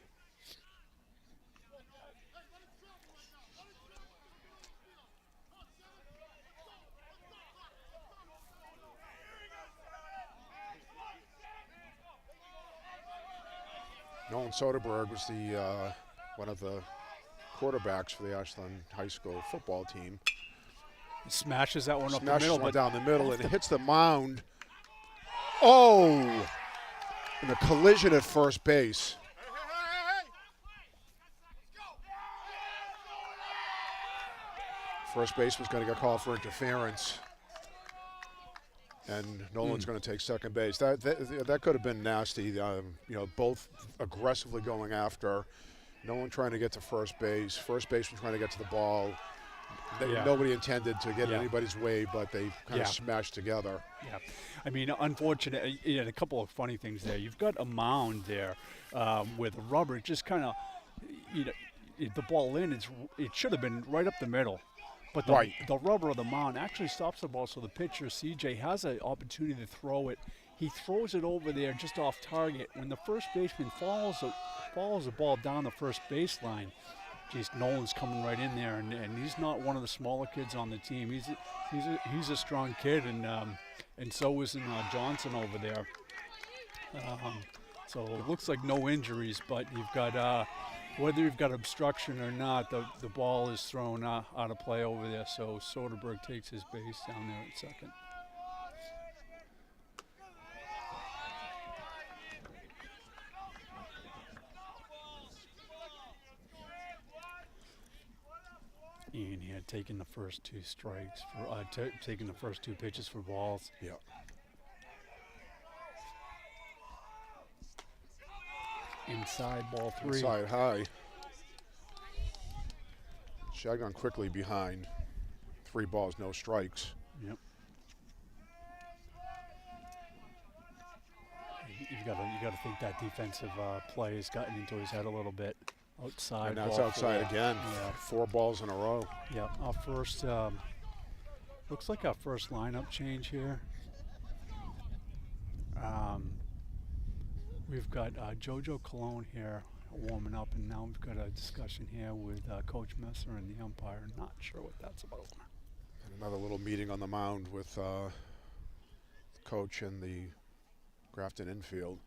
Speaker 2: Nolan Soderberg was the one of the quarterbacks for the Ashland High School football team.
Speaker 3: He smashes that one up the
Speaker 2: Smashes
Speaker 3: middle,
Speaker 2: one
Speaker 3: but
Speaker 2: down the middle, and it hits the mound. Oh! And a collision at first base. First baseman's going to get called for interference. And Nolan's going to take second base. That could have been nasty. Both aggressively going after. Nolan trying to get to first base. First baseman trying to get to the ball. Nobody intended to get in anybody's way, but they kind of smashed together.
Speaker 3: Yeah, I mean, unfortunate. A couple of funny things there. You've got a mound there with rubber. Just kind of, the ball in. It should have been right up the middle. But the rubber of the mound actually stops the ball, so the pitcher, CJ, has an opportunity to throw it. He throws it over there just off target. When the first baseman follows the ball down the first baseline, geez, Nolan's coming right in there, and he's not one of the smaller kids on the team. He's a strong kid, and so is Johnson over there. So it looks like no injuries, but you've got whether you've got obstruction or not, the ball is thrown out of play over there. So Soderberg takes his base down there at second. And he had taken the first 2 strikes for taking the first 2 pitches for balls.
Speaker 2: Yeah.
Speaker 3: Inside ball 3.
Speaker 2: Inside high. Shagnon quickly behind. 3 balls, no strikes.
Speaker 3: Yep. You got to think that defensive play has gotten into his head a little bit. Outside.
Speaker 2: And now it's outside
Speaker 3: 4.
Speaker 2: again.
Speaker 3: Yeah.
Speaker 2: 4 balls in a row.
Speaker 3: Yeah. Our first looks like our first lineup change here. We've got JoJo Cologne here warming up, and now we've got a discussion here with Coach Messer and the umpire. Not sure what that's about.
Speaker 2: And another little meeting on the mound with the coach and the Grafton infield.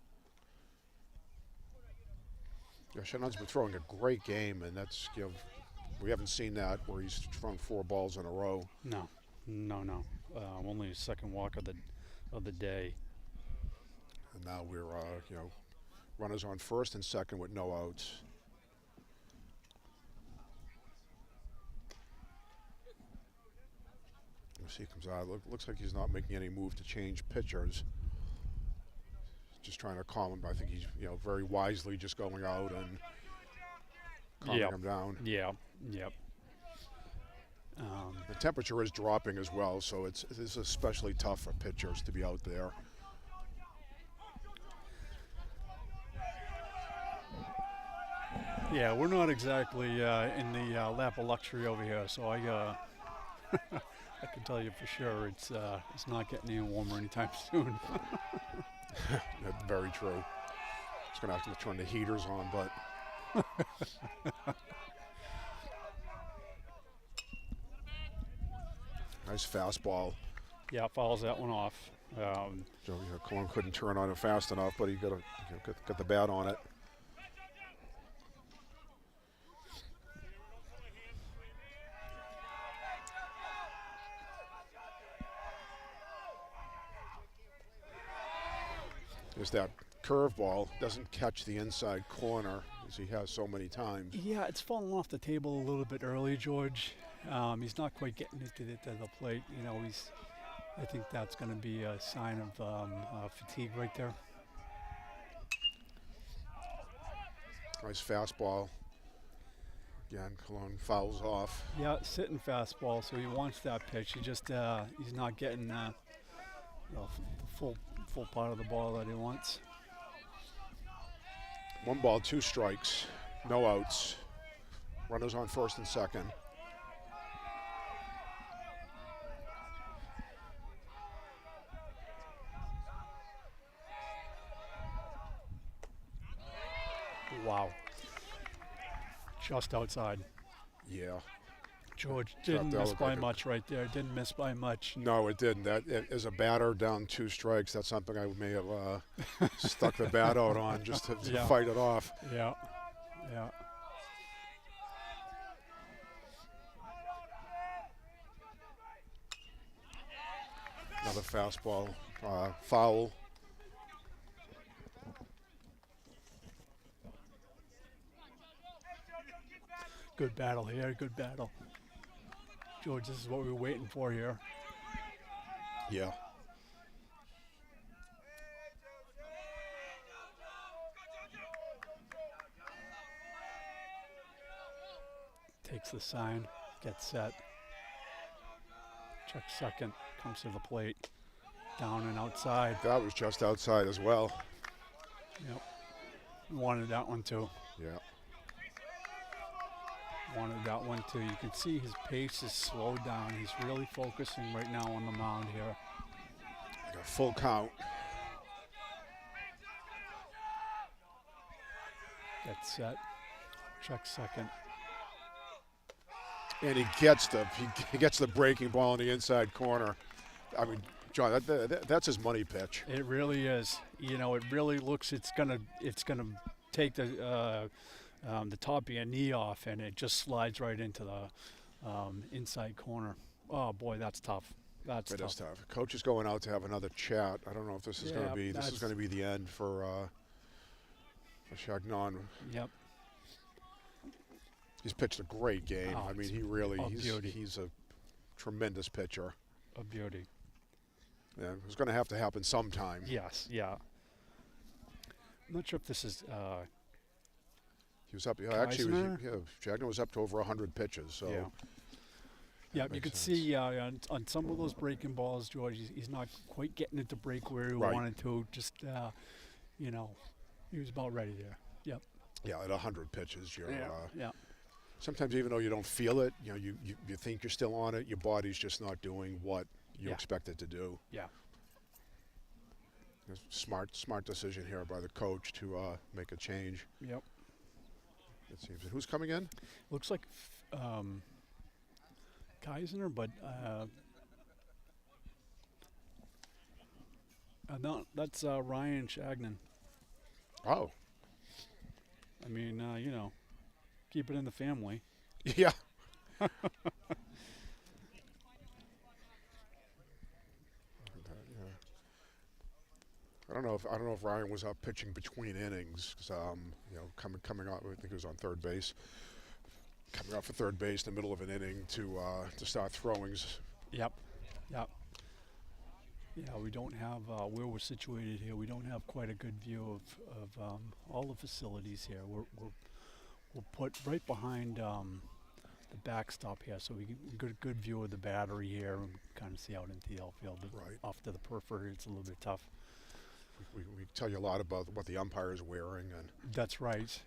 Speaker 2: Yeah, Shannon's been throwing a great game, and that's, we haven't seen that where he's thrown 4 balls in a row.
Speaker 3: No. Only his second walk of the day.
Speaker 2: And now we're, runners on first and second with no outs. Let's see, he comes out. Looks like he's not making any move to change pitchers. Just trying to calm him. I think he's, very wisely just going out and calming him down.
Speaker 3: Yeah. Yep.
Speaker 2: The temperature is dropping as well, so it's especially tough for pitchers to be out there.
Speaker 3: Yeah, we're not exactly in the lap of luxury over here, so I can tell you for sure it's not getting any warmer anytime soon.
Speaker 2: That's very true. It's going to have to turn the heaters on, but. Nice fastball.
Speaker 3: Yeah, fouls that one off.
Speaker 2: Cologne couldn't turn on it fast enough, but he got the bat on it. is that curveball doesn't catch the inside corner as he has so many times.
Speaker 3: Yeah, it's fallen off the table a little bit early, George. He's not quite getting it to the plate. You know, I think that's going to be a sign of fatigue right there.
Speaker 2: Nice fastball. Again, Cologne fouls off.
Speaker 3: Yeah, sitting fastball, so he wants that pitch. He just he's not getting the full part of the ball that he wants.
Speaker 2: 1 ball, 2 strikes, no outs. Runners on first and second.
Speaker 3: Wow. Just outside.
Speaker 2: Yeah.
Speaker 3: George didn't
Speaker 2: that
Speaker 3: miss
Speaker 2: looked
Speaker 3: by
Speaker 2: like a-
Speaker 3: much right there. Didn't miss by much.
Speaker 2: No, it didn't. As a batter down 2 strikes, that's something I may have stuck the bat out on just to
Speaker 3: Yeah.
Speaker 2: fight it off.
Speaker 3: Yeah. Yeah.
Speaker 2: Another fastball, foul.
Speaker 3: Good battle here. Good battle. George, this is what we were waiting for here.
Speaker 2: Yeah.
Speaker 3: Takes the sign, gets set. Checks second, comes to the plate. Down and outside.
Speaker 2: That was just outside as well.
Speaker 3: Yep. Wanted that one too.
Speaker 2: Yeah.
Speaker 3: Wanted that one too. You can see his pace is slowed down. He's really focusing right now on the mound here.
Speaker 2: Got a full count.
Speaker 3: Gets set. Checks second.
Speaker 2: And he gets the breaking ball in the inside corner. I mean, John, that's his money pitch.
Speaker 3: It really is. You know, it really looks. It's gonna take the top of your knee off, and it just slides right into the inside corner. Oh boy, that's tough. That's
Speaker 2: It
Speaker 3: tough.
Speaker 2: is tough. Coach is going out to have another chat. I don't know if this is going to be the end for Chagnon.
Speaker 3: Yep.
Speaker 2: He's pitched a great game.
Speaker 3: Oh,
Speaker 2: I mean, he really
Speaker 3: beauty.
Speaker 2: he's a tremendous pitcher.
Speaker 3: A beauty.
Speaker 2: Yeah, it was going to have to happen sometime.
Speaker 3: Yes. Yeah. I'm not sure if this is.
Speaker 2: He was up. Actually,
Speaker 3: Keisner?
Speaker 2: Chagnon was up to over 100 pitches. So.
Speaker 3: Yeah. Yeah, you
Speaker 2: makes
Speaker 3: could
Speaker 2: sense.
Speaker 3: see on some of those breaking balls, George, he's not quite getting it to break where he
Speaker 2: Right.
Speaker 3: wanted to. Just, you know, he was about ready there. Yep.
Speaker 2: Yeah, at 100 pitches, you're.
Speaker 3: Yeah.
Speaker 2: Sometimes even though you don't feel it, you know, you think you're still on it. Your body's just not doing what you
Speaker 3: Yeah.
Speaker 2: expect it to do.
Speaker 3: Yeah.
Speaker 2: Smart decision here by the coach to make a change.
Speaker 3: Yep.
Speaker 2: It seems. And who's coming in?
Speaker 3: Looks like Keisner, but no, that's Ryan Shagnon.
Speaker 2: Oh,
Speaker 3: I mean, you know, keep it in the family.
Speaker 2: yeah. I don't know if Ryan was up pitching between innings. 'Cause, you know, coming out. I think he was on third base. Coming out for third base in the middle of an inning to start throwings.
Speaker 3: Yep. Yep. Yeah, we don't have where we're situated here. We don't have quite a good view of all the facilities here. We're put right behind the backstop here, so we get a good view of the battery here and kind of see out into the outfield.
Speaker 2: Right.
Speaker 3: Off to the periphery, it's a little bit tough.
Speaker 2: We tell you a lot about what the umpire is wearing, and
Speaker 3: That's right.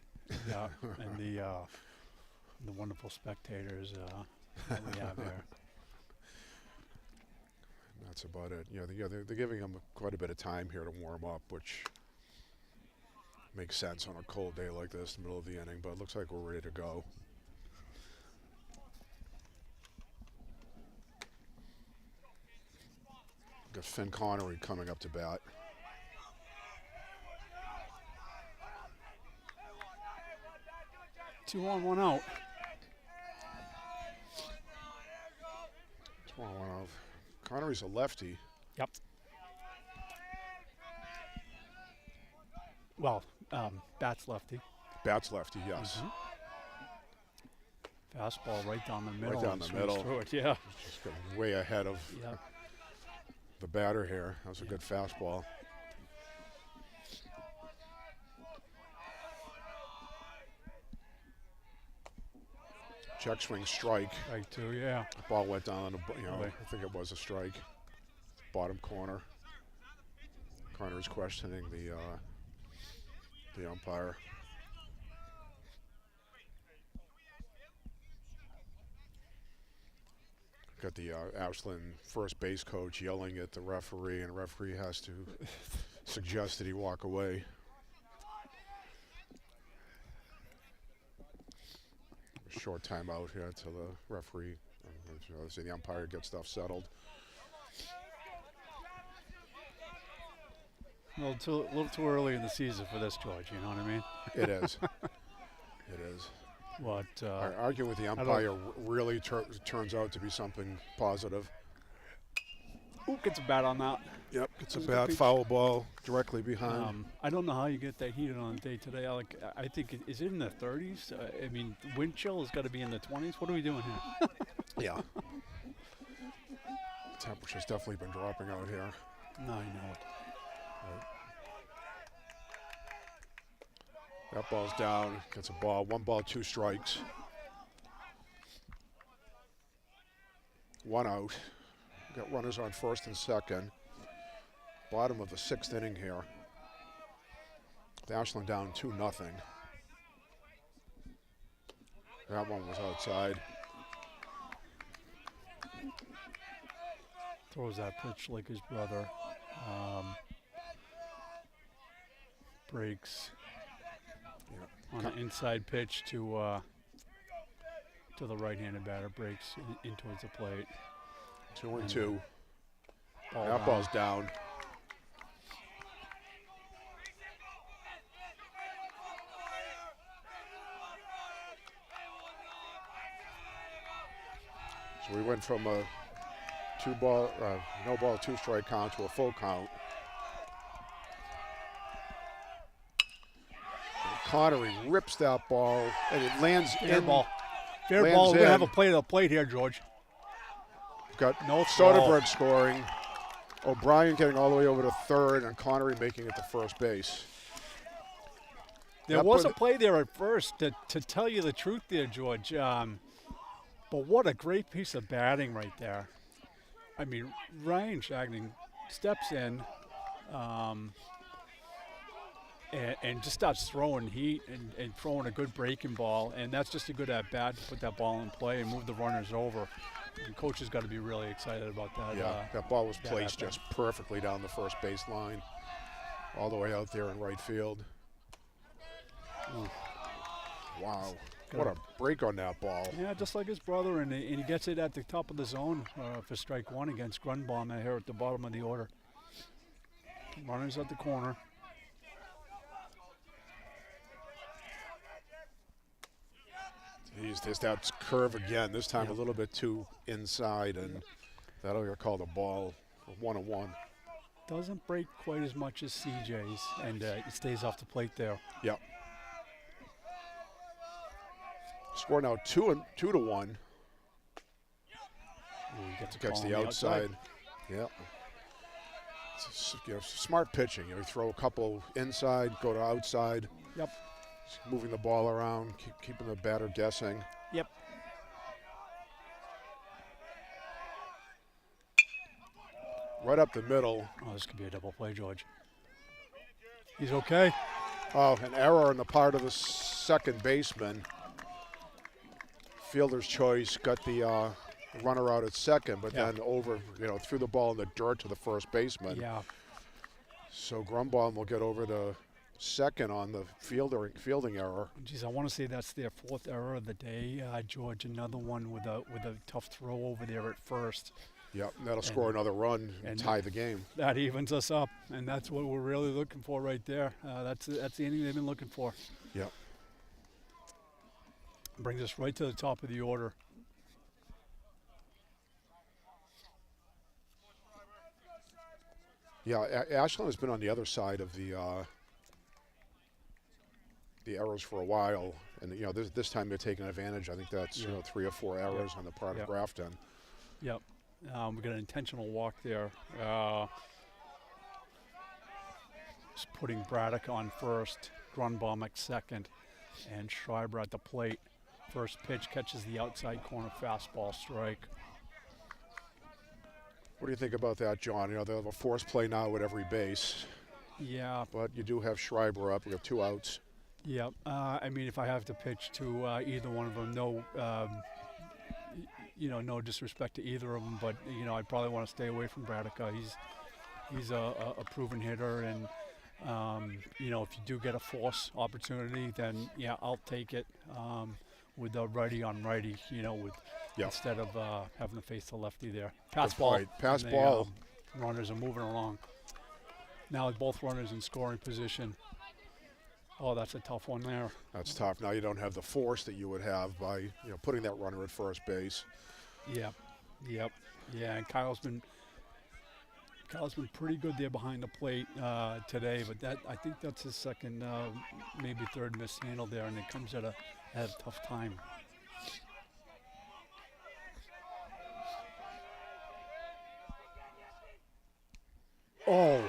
Speaker 3: Yeah, and the wonderful spectators that we have here.
Speaker 2: that's about it. You know, they're giving him quite a bit of time here to warm up, which makes sense on a cold day like this, in the middle of the inning. But it looks like we're ready to go. Got Finn Connery coming up to bat.
Speaker 3: Two on, one out.
Speaker 2: Connery's a lefty.
Speaker 3: Yep. Well, bats lefty.
Speaker 2: Bats lefty, yes.
Speaker 3: Fastball right down the middle.
Speaker 2: Right down
Speaker 3: and
Speaker 2: the
Speaker 3: swings
Speaker 2: middle.
Speaker 3: through it, yeah.
Speaker 2: Just got way ahead of
Speaker 3: Yeah.
Speaker 2: the batter here. That was a good fastball. Check swing strike.
Speaker 3: Strike two, yeah.
Speaker 2: The ball went down on the,
Speaker 3: Really?
Speaker 2: I think it was a strike. Bottom corner. Connor's questioning the umpire. Got the Ashland first base coach yelling at the referee, and the referee has to suggest that he walk away. A short timeout here until the referee, the umpire gets stuff settled.
Speaker 3: A little too early in the season for this, George. You know what I mean?
Speaker 2: It is. It is.
Speaker 3: What?
Speaker 2: Arguing with the umpire really turns out to be something positive.
Speaker 3: Who gets a bat on that?
Speaker 2: Yep, it's a
Speaker 3: It was a
Speaker 2: bad
Speaker 3: pitch.
Speaker 2: foul ball directly behind.
Speaker 3: I don't know how you get that heated on a day today. I think is it in the 30s? I mean, wind chill has got to be in the 20s. What are we doing here?
Speaker 2: Yeah. Temperature's definitely been dropping out here.
Speaker 3: No, I know it.
Speaker 2: That ball's down, gets a ball. 1 ball, 2 strikes. 1 out. Got runners on first and second. Bottom of the 6th inning here. The Ashland down 2-0. That one was outside.
Speaker 3: Throws that pitch like his brother. Breaks on an inside pitch to the right-handed batter. Breaks in towards the plate.
Speaker 2: 2-2.
Speaker 3: Ball
Speaker 2: That
Speaker 3: down.
Speaker 2: ball's down. So we went from a no ball, 2 strike count to a full count. Connery rips that ball, and it lands
Speaker 3: Fair
Speaker 2: in.
Speaker 3: ball. Fair
Speaker 2: lands
Speaker 3: ball. We're going to have
Speaker 2: in.
Speaker 3: a play to the plate here, George.
Speaker 2: Got
Speaker 3: No throw.
Speaker 2: Soderberg scoring. O'Brien getting all the way over to third, and Connery making it to first base.
Speaker 3: There
Speaker 2: That
Speaker 3: was
Speaker 2: put
Speaker 3: a play there at first, to tell you the truth there, George. But what a great piece of batting right there. I mean, Ryan Shagnon steps in and just starts throwing heat and throwing a good breaking ball. And that's just a good at-bat to put that ball in play and move the runners over. And coach has got to be really excited about that.
Speaker 2: Yeah, that ball was
Speaker 3: that
Speaker 2: placed
Speaker 3: at-bat.
Speaker 2: just perfectly down the first base line, all the way out there in right field. Wow, what a break on that ball.
Speaker 3: Yeah, just like his brother, and he gets it at the top of the zone for strike one against Grunbaum here at the bottom of the order. Runners at the corner.
Speaker 2: He's just that curve again, this time
Speaker 3: Yep.
Speaker 2: a little bit too inside, and that'll get called a ball for 1-1.
Speaker 3: Doesn't break quite as much as CJ's, and it stays off the plate there.
Speaker 2: Yep. Score now 2-1.
Speaker 3: Ooh, he gets a
Speaker 2: Gets
Speaker 3: call
Speaker 2: the
Speaker 3: on
Speaker 2: outside. Yep. Smart pitching. You throw a couple inside, go to outside.
Speaker 3: Yep.
Speaker 2: Moving the ball around, keeping the batter guessing.
Speaker 3: Yep.
Speaker 2: Right up the middle.
Speaker 3: Oh, this could be a double play, George. He's okay.
Speaker 2: Oh, an error on the part of the second baseman. Fielder's choice got the runner out at second, but
Speaker 3: Yeah.
Speaker 2: then threw the ball in the dirt to the first baseman.
Speaker 3: Yeah.
Speaker 2: So Grunbaum will get over to second on the fielding error.
Speaker 3: Geez, I want to say that's their 4th error of the day, George. Another one with a tough throw over there at first.
Speaker 2: Yep, and that'll score another run and
Speaker 3: and-
Speaker 2: tie the game.
Speaker 3: That evens us up, and that's what we're really looking for right there. That's the inning they've been looking for.
Speaker 2: Yep.
Speaker 3: Brings us right to the top of the order.
Speaker 2: Yeah, Ashland has been on the other side of the the errors for a while, and this time they're taking advantage. I think that's 3 or 4 errors on the part of Grafton.
Speaker 3: Yep. We got an intentional walk there. Just putting Braddock on first, Grunbaum at second, and Schreiber at the plate. First pitch catches the outside corner fastball strike.
Speaker 2: What do you think about that, John? They'll have a force play now at every base.
Speaker 3: Yeah.
Speaker 2: But you do have Schreiber up. We have 2 outs.
Speaker 3: Yeah. I mean, if I have to pitch to either one of them, no disrespect to either of them, but I'd probably want to stay away from Braddock. He's a proven hitter, and if you do get a force opportunity, then I'll take it with the righty on righty. Instead of having to face the lefty there. Pass ball.
Speaker 2: Pass ball.
Speaker 3: Runners are moving along. Now with both runners in scoring position. Oh, that's a tough one there.
Speaker 2: That's tough. Now you don't have the force that you would have by putting that runner at first base.
Speaker 3: Yep. Yeah, and Kyle's been pretty good there behind the plate today, but I think that's his second, maybe third mishandle there, and it comes at a tough time. Oh.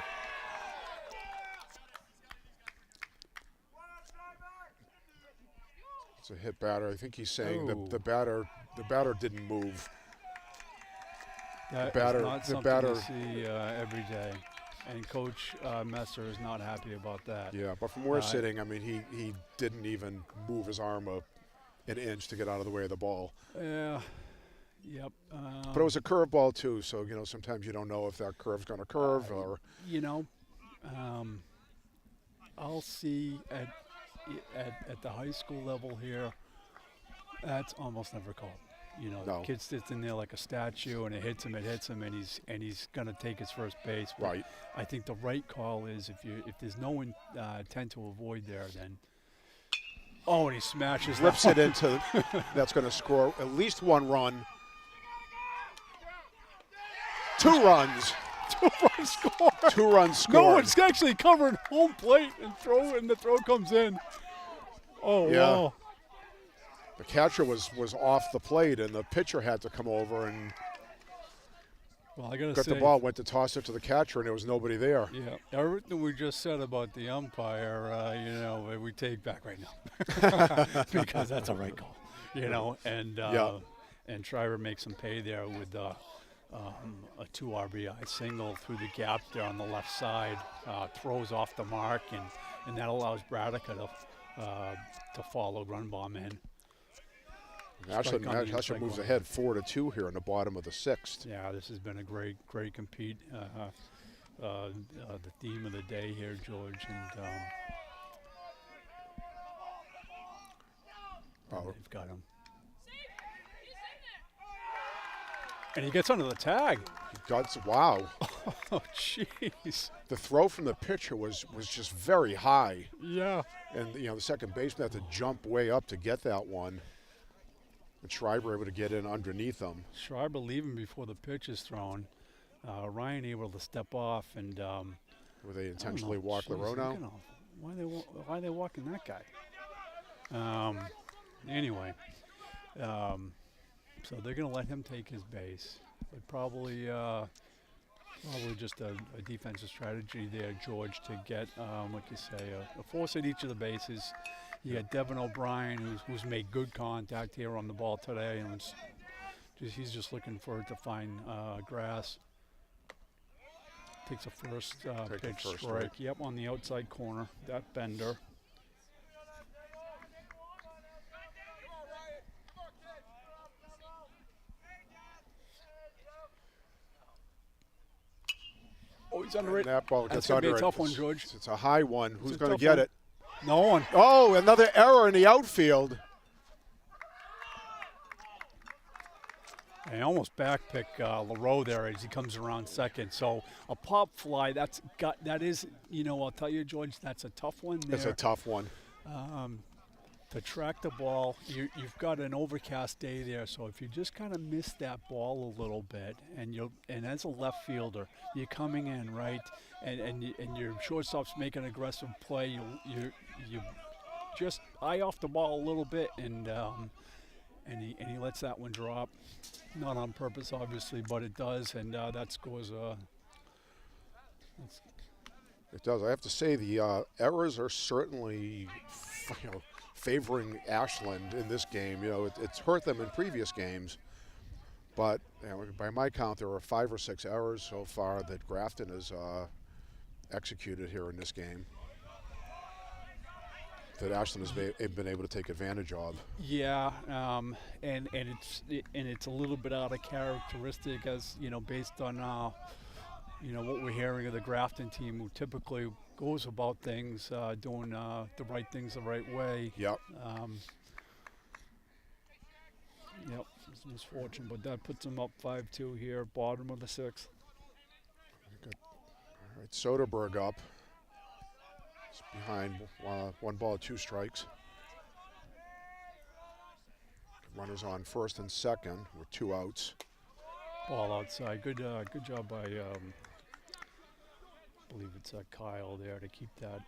Speaker 2: It's a hit batter. I think he's saying the batter didn't move.
Speaker 3: That is not something to see every day, and Coach Messer is not happy about that.
Speaker 2: Yeah, but from where we're sitting, I mean, he didn't even move his arm an inch to get out of the way of the ball.
Speaker 3: Yeah. Yep.
Speaker 2: But it was a curveball too, so sometimes you don't know if that curve's going to curve or.
Speaker 3: I'll see at the high school level here. That's almost never called.
Speaker 2: No.
Speaker 3: The kid sits in there like a statue, and it hits him, and he's going to take his first base. But
Speaker 2: right.
Speaker 3: I think the right call is if there's no intent to avoid there, then. Oh, and he smashes.
Speaker 2: Rips it into. That's going to score at least 1 run. 2 runs.
Speaker 3: 2-run score.
Speaker 2: 2 runs scored.
Speaker 3: No, it's actually covered home plate and the throw comes in. Oh,
Speaker 2: yeah.
Speaker 3: Wow.
Speaker 2: The catcher was off the plate, and the pitcher had to come over and
Speaker 3: I gotta
Speaker 2: got
Speaker 3: say,
Speaker 2: the ball, went to toss it to the catcher, and there was nobody there.
Speaker 3: Yeah, everything we just said about the umpire, we take back right now because that's a right call, and Schreiber makes him pay there with a 2 RBI single through the gap there on the left side, throws off the mark, and that allows Braddock to follow Grunbaum in.
Speaker 2: Ashland moves ahead 4-2 here in the bottom of the 6th.
Speaker 3: Yeah, this has been a great compete. The theme of the day here, George, and they've got him. And he gets under the tag.
Speaker 2: Wow.
Speaker 3: Oh, jeez.
Speaker 2: The throw from the pitcher was just very high.
Speaker 3: Yeah.
Speaker 2: And, the second baseman had to jump way up to get that one. And Schreiber able to get in underneath them.
Speaker 3: Schreiber leaving before the pitch is thrown. Ryan able to step off and.
Speaker 2: Were they intentionally walk LaRoe now?
Speaker 3: Why are they walking that guy? Anyway, so they're going to let him take his base. But probably just a defensive strategy there, George, to get, like you say, a force at each of the bases. You got Devin O'Brien, who's made good contact here on the ball today, and he's just looking for it to find grass. Takes a first pitch strike. Yep, on the outside corner. That bender. Oh, he's under it.
Speaker 2: That ball
Speaker 3: That's
Speaker 2: gets
Speaker 3: going to
Speaker 2: under
Speaker 3: be a
Speaker 2: it.
Speaker 3: tough one, George.
Speaker 2: It's a high one. Who's going to
Speaker 3: tough
Speaker 2: get
Speaker 3: one.
Speaker 2: it?
Speaker 3: No one.
Speaker 2: Oh, another error in the outfield.
Speaker 3: I almost backpick LaRoe there as he comes around second. So a pop fly, that is, I'll tell you, George, that's a tough one there.
Speaker 2: It's a tough one.
Speaker 3: To track the ball, you've got an overcast day there, so if you just kind of miss that ball a little bit, and as a left fielder, you're coming in, right, and your shortstop's making an aggressive play, you just eye off the ball a little bit, and he lets that one drop. Not on purpose, obviously, but it does, and that scores.
Speaker 2: It does. I have to say the errors are certainly, favoring Ashland in this game. It's hurt them in previous games, but by my count, there are 5 or 6 errors so far that Grafton has executed here in this game that Ashland has been able to take advantage of.
Speaker 3: Yeah, and it's a little bit out of characteristic, as based on what we're hearing of the Grafton team, who typically goes about things doing the right things the right way.
Speaker 2: Yep.
Speaker 3: Yep, it's misfortune, but that puts them up 5-2 here, bottom of the 6th.
Speaker 2: All right, Soderberg up. It's behind 1 ball, 2 strikes. Runners on first and second with 2 outs.
Speaker 3: Ball outside. Good job by, I believe it's Kyle there to keep that.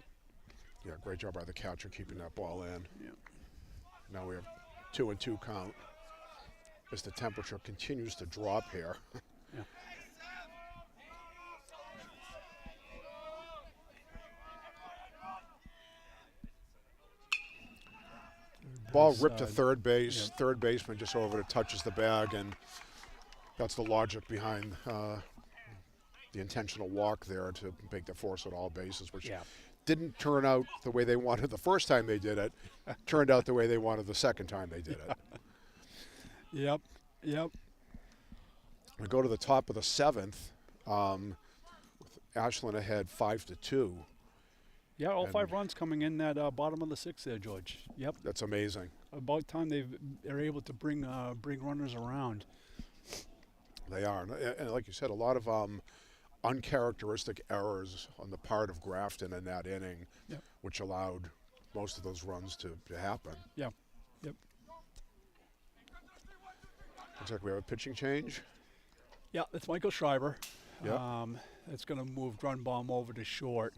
Speaker 2: Yeah, great job by the catcher keeping that ball in.
Speaker 3: Yeah.
Speaker 2: Now we have 2-2 count as the temperature continues to drop here.
Speaker 3: Yeah.
Speaker 2: Ball ripped to third base. Yeah. Third baseman just over it, touches the bag, and that's the logic behind the intentional walk there to make the force at all bases, which didn't turn out the way they wanted the first time they did it. Turned out the way they wanted the second time they did it.
Speaker 3: Yep.
Speaker 2: We go to the top of the 7th, with Ashland ahead 5-2.
Speaker 3: Yeah, all 5 runs coming in that bottom of the 6th there, George. Yep.
Speaker 2: That's amazing.
Speaker 3: About time they're able to bring runners around.
Speaker 2: They are, and like you said, a lot of uncharacteristic errors on the part of Grafton in that inning, which allowed most of those runs to happen.
Speaker 3: Yeah. Yep.
Speaker 2: Looks like we have a pitching change.
Speaker 3: Yeah, it's Michael Schreiber.
Speaker 2: Yep.
Speaker 3: That's going to move Grunbaum over to short.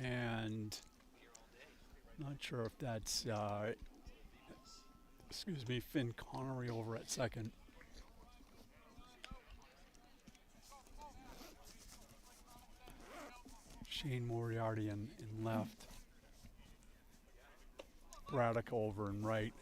Speaker 3: And not sure if that's, Finn Connery over at second. Shane Moriarty in left. Braddock over in right.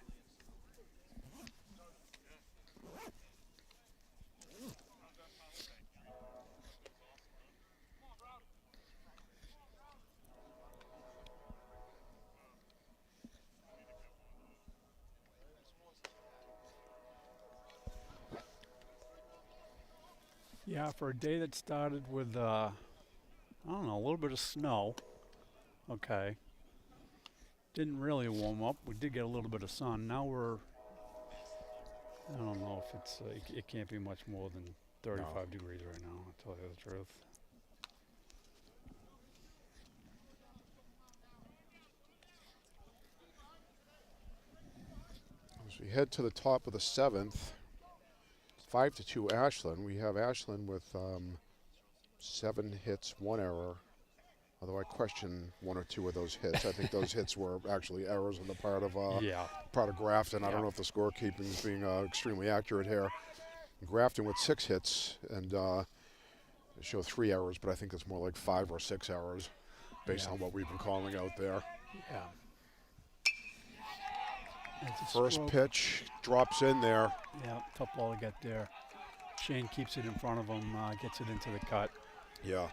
Speaker 3: Yeah, for a day that started with, I don't know, a little bit of snow. Okay. Didn't really warm up. We did get a little bit of sun. Now I don't know if it's, it can't be much more than 35 degrees right now, I'll tell you the truth.
Speaker 2: As we head to the top of the 7th, 5-2 Ashland. We have Ashland with 7 hits, 1 error. Although I question 1 or 2 of those hits. I think those hits were actually errors on the part of Grafton. I don't know if the scorekeeping is being extremely accurate here. Grafton with 6 hits, and they show 3 errors, but I think it's more like 5 or 6 errors based on what we've been calling out there.
Speaker 3: Yeah.
Speaker 2: First pitch drops in there.
Speaker 3: Yeah, tough ball to get there. Shane keeps it in front of him, gets it into the cut.
Speaker 2: Yeah.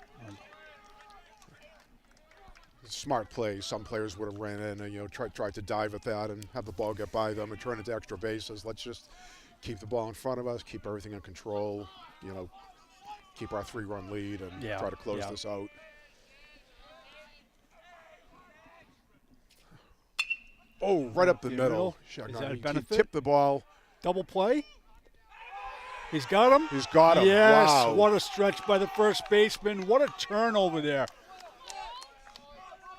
Speaker 2: Smart play. Some players would have ran in and tried to dive at that and have the ball get by them and turn into extra bases. Let's just keep the ball in front of us, keep everything in control. Keep our 3-run lead and try to close this out. Oh, right up the middle.
Speaker 3: Is that a
Speaker 2: he
Speaker 3: benefit?
Speaker 2: tipped the ball.
Speaker 3: Double play? He's got him?
Speaker 2: He's got him.
Speaker 3: Yes,
Speaker 2: wow.
Speaker 3: What a stretch by the first baseman. What a turnover there.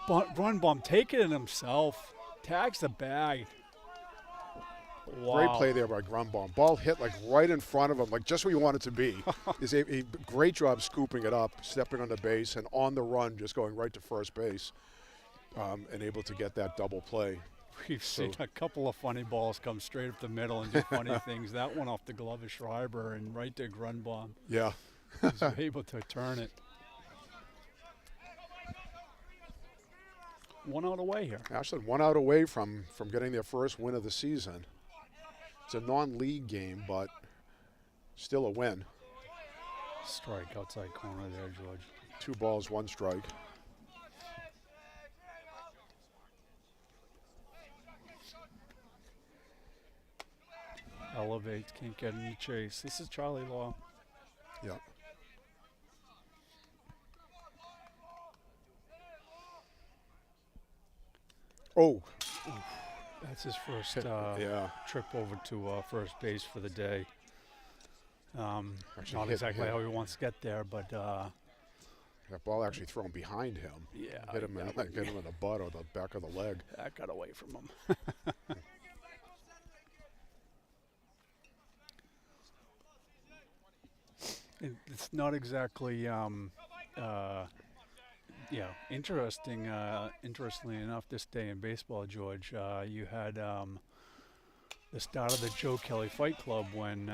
Speaker 3: Grunbaum taking it himself. Tags the bag. Wow.
Speaker 2: Great play there by Grunbaum. Ball hit like right in front of him, like just where you want it to be. Is a great job scooping it up, stepping on the base, and on the run, just going right to first base. and able to get that double play.
Speaker 3: We've seen a couple of funny balls come straight up the middle and do funny things. That one off the glove of Schreiber and right to Grunbaum.
Speaker 2: Yeah.
Speaker 3: He's able to turn it. 1 out away here.
Speaker 2: Ashland 1 out away from getting their first win of the season. It's a non-league game, but still a win.
Speaker 3: Strike outside corner there, George.
Speaker 2: 2 balls, 1 strike.
Speaker 3: Elevates, can't get any chase. This is Charlie Law.
Speaker 2: Yeah. Oh,
Speaker 3: That's his first
Speaker 2: yeah.
Speaker 3: trip over to first base for the day.
Speaker 2: Actually
Speaker 3: Not
Speaker 2: hit
Speaker 3: exactly
Speaker 2: him.
Speaker 3: how he wants to get there, but
Speaker 2: That ball actually thrown behind him.
Speaker 3: yeah,
Speaker 2: Hit him in the butt or the back of the leg.
Speaker 3: that got away from him. It's not exactly, interesting. Interestingly enough, this day in baseball, George, you had the start of the Joe Kelly Fight Club when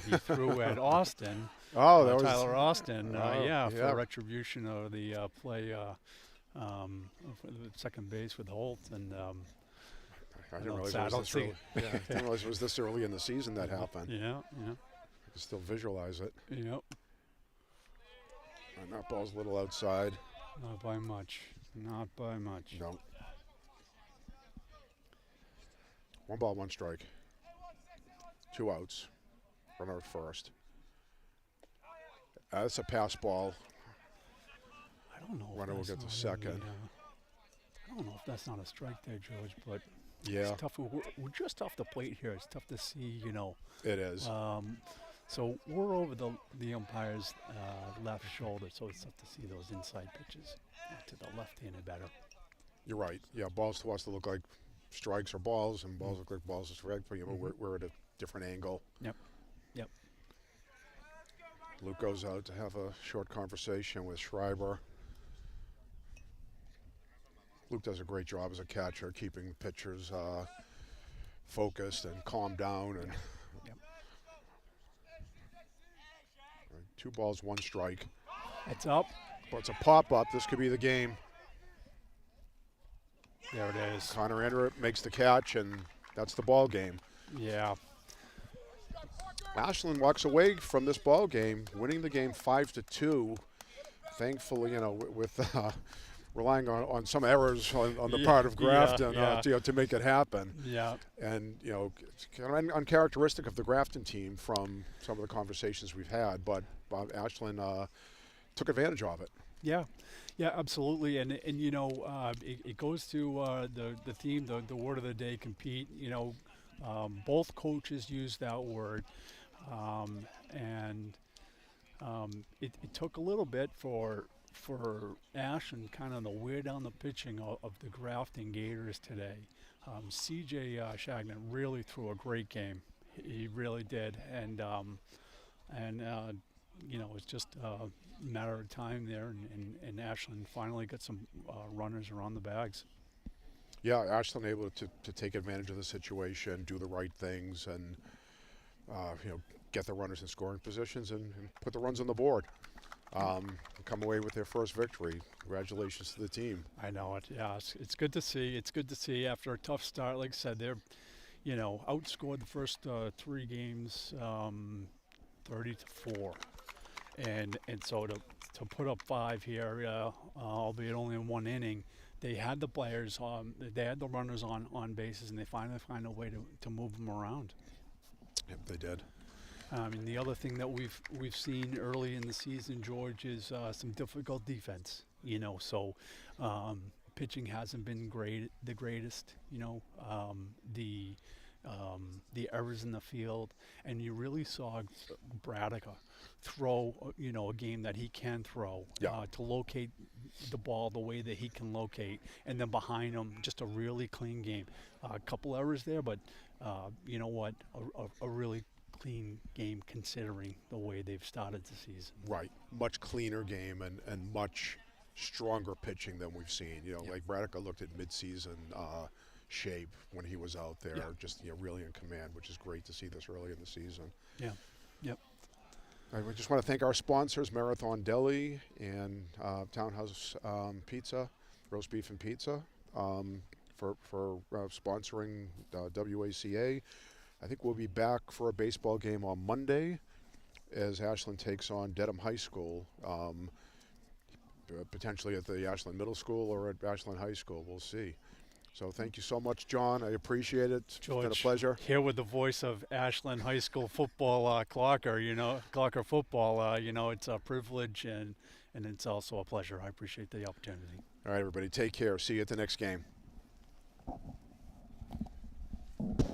Speaker 3: he threw at Austin.
Speaker 2: Oh, that was
Speaker 3: Tyler Austin.
Speaker 2: yeah.
Speaker 3: For retribution of the play, for the second base with Holt, and
Speaker 2: I
Speaker 3: I
Speaker 2: didn't
Speaker 3: know
Speaker 2: realize
Speaker 3: it's
Speaker 2: it was
Speaker 3: sad.
Speaker 2: this early. Yeah, I didn't realize it was this early in the season that happened.
Speaker 3: yeah.
Speaker 2: I can still visualize it.
Speaker 3: Yep.
Speaker 2: And that ball's a little outside.
Speaker 3: Not by much. Not by much.
Speaker 2: No. 1 ball, 1 strike. 2 outs. Runner at first. That's a pass ball.
Speaker 3: I don't know. if
Speaker 2: Runner will
Speaker 3: that's
Speaker 2: get to
Speaker 3: not
Speaker 2: second.
Speaker 3: I don't know if that's not a strike there, George, but
Speaker 2: Yeah,
Speaker 3: it's tough. We're just off the plate here. It's tough to see,
Speaker 2: it is.
Speaker 3: So we're over the umpire's left shoulder, so it's tough to see those inside pitches to the left-handed batter.
Speaker 2: You're right. Yeah, balls to us that look like strikes or balls, and balls look like balls or strikes. But we're at a different angle.
Speaker 3: Yep.
Speaker 2: Luke goes out to have a short conversation with Schreiber. Luke does a great job as a catcher, keeping pitchers focused and calmed down. And
Speaker 3: Yep.
Speaker 2: 2 balls, 1 strike.
Speaker 3: It's up.
Speaker 2: But it's a pop-up. This could be the game.
Speaker 3: There it is.
Speaker 2: Connor Andrew makes the catch, and that's the ball game.
Speaker 3: Yeah.
Speaker 2: Ashland walks away from this ball game, winning the game 5-2. Thankfully, with relying on some errors on the part of Grafton to make it happen.
Speaker 3: Yeah.
Speaker 2: And it's kind of uncharacteristic of the Grafton team from some of the conversations we've had, but Ashland took advantage of it.
Speaker 3: Yeah, absolutely, and it goes to the theme, the word of the day: compete. Both coaches use that word, and it took a little bit for Ashland kind of to wear down the pitching of the Grafton Gators today. C.J. Shagnon really threw a great game. He really did, and it's just a matter of time there, and Ashland finally got some runners around the bags.
Speaker 2: Yeah, Ashland able to take advantage of the situation, do the right things, and get the runners in scoring positions and put the runs on the board. Come away with their first victory. Congratulations to the team.
Speaker 3: I know it. Yeah, it's good to see. It's good to see after a tough start. Like I said, they're outscored the first 3 games 30-4, and so to put up 5 here, albeit only in 1 inning. They had the players they had the runners on bases, and they finally find a way to move them around.
Speaker 2: Yep, they did.
Speaker 3: And the other thing that we've seen early in the season, George, is some difficult defense. So pitching hasn't been the greatest. The errors in the field, and you really saw Braddock throw, a game that he can throw, to locate the ball the way that he can locate, and then behind him, just a really clean game. A couple errors there, but you know what, a really clean game considering the way they've started the season.
Speaker 2: Right, much cleaner game and much stronger pitching than we've seen. You know, like Braddock looked at midseason shape when he was out there, just really in command, which is great to see this early in the season.
Speaker 3: Yeah. Yep.
Speaker 2: We just want to thank our sponsors, Marathon Deli and Townhouse Pizza, roast beef and pizza, for sponsoring WACA. I think we'll be back for a baseball game on Monday as Ashland takes on Dedham High School, potentially at the Ashland Middle School or at Ashland High School. We'll see. So thank you so much, John. I appreciate it.
Speaker 3: George,
Speaker 2: it's been a pleasure.
Speaker 3: Here with the voice of Ashland High School football, Clocker football. It's a privilege and it's also a pleasure. I appreciate the opportunity.
Speaker 2: All right, everybody, take care. See you at the next game.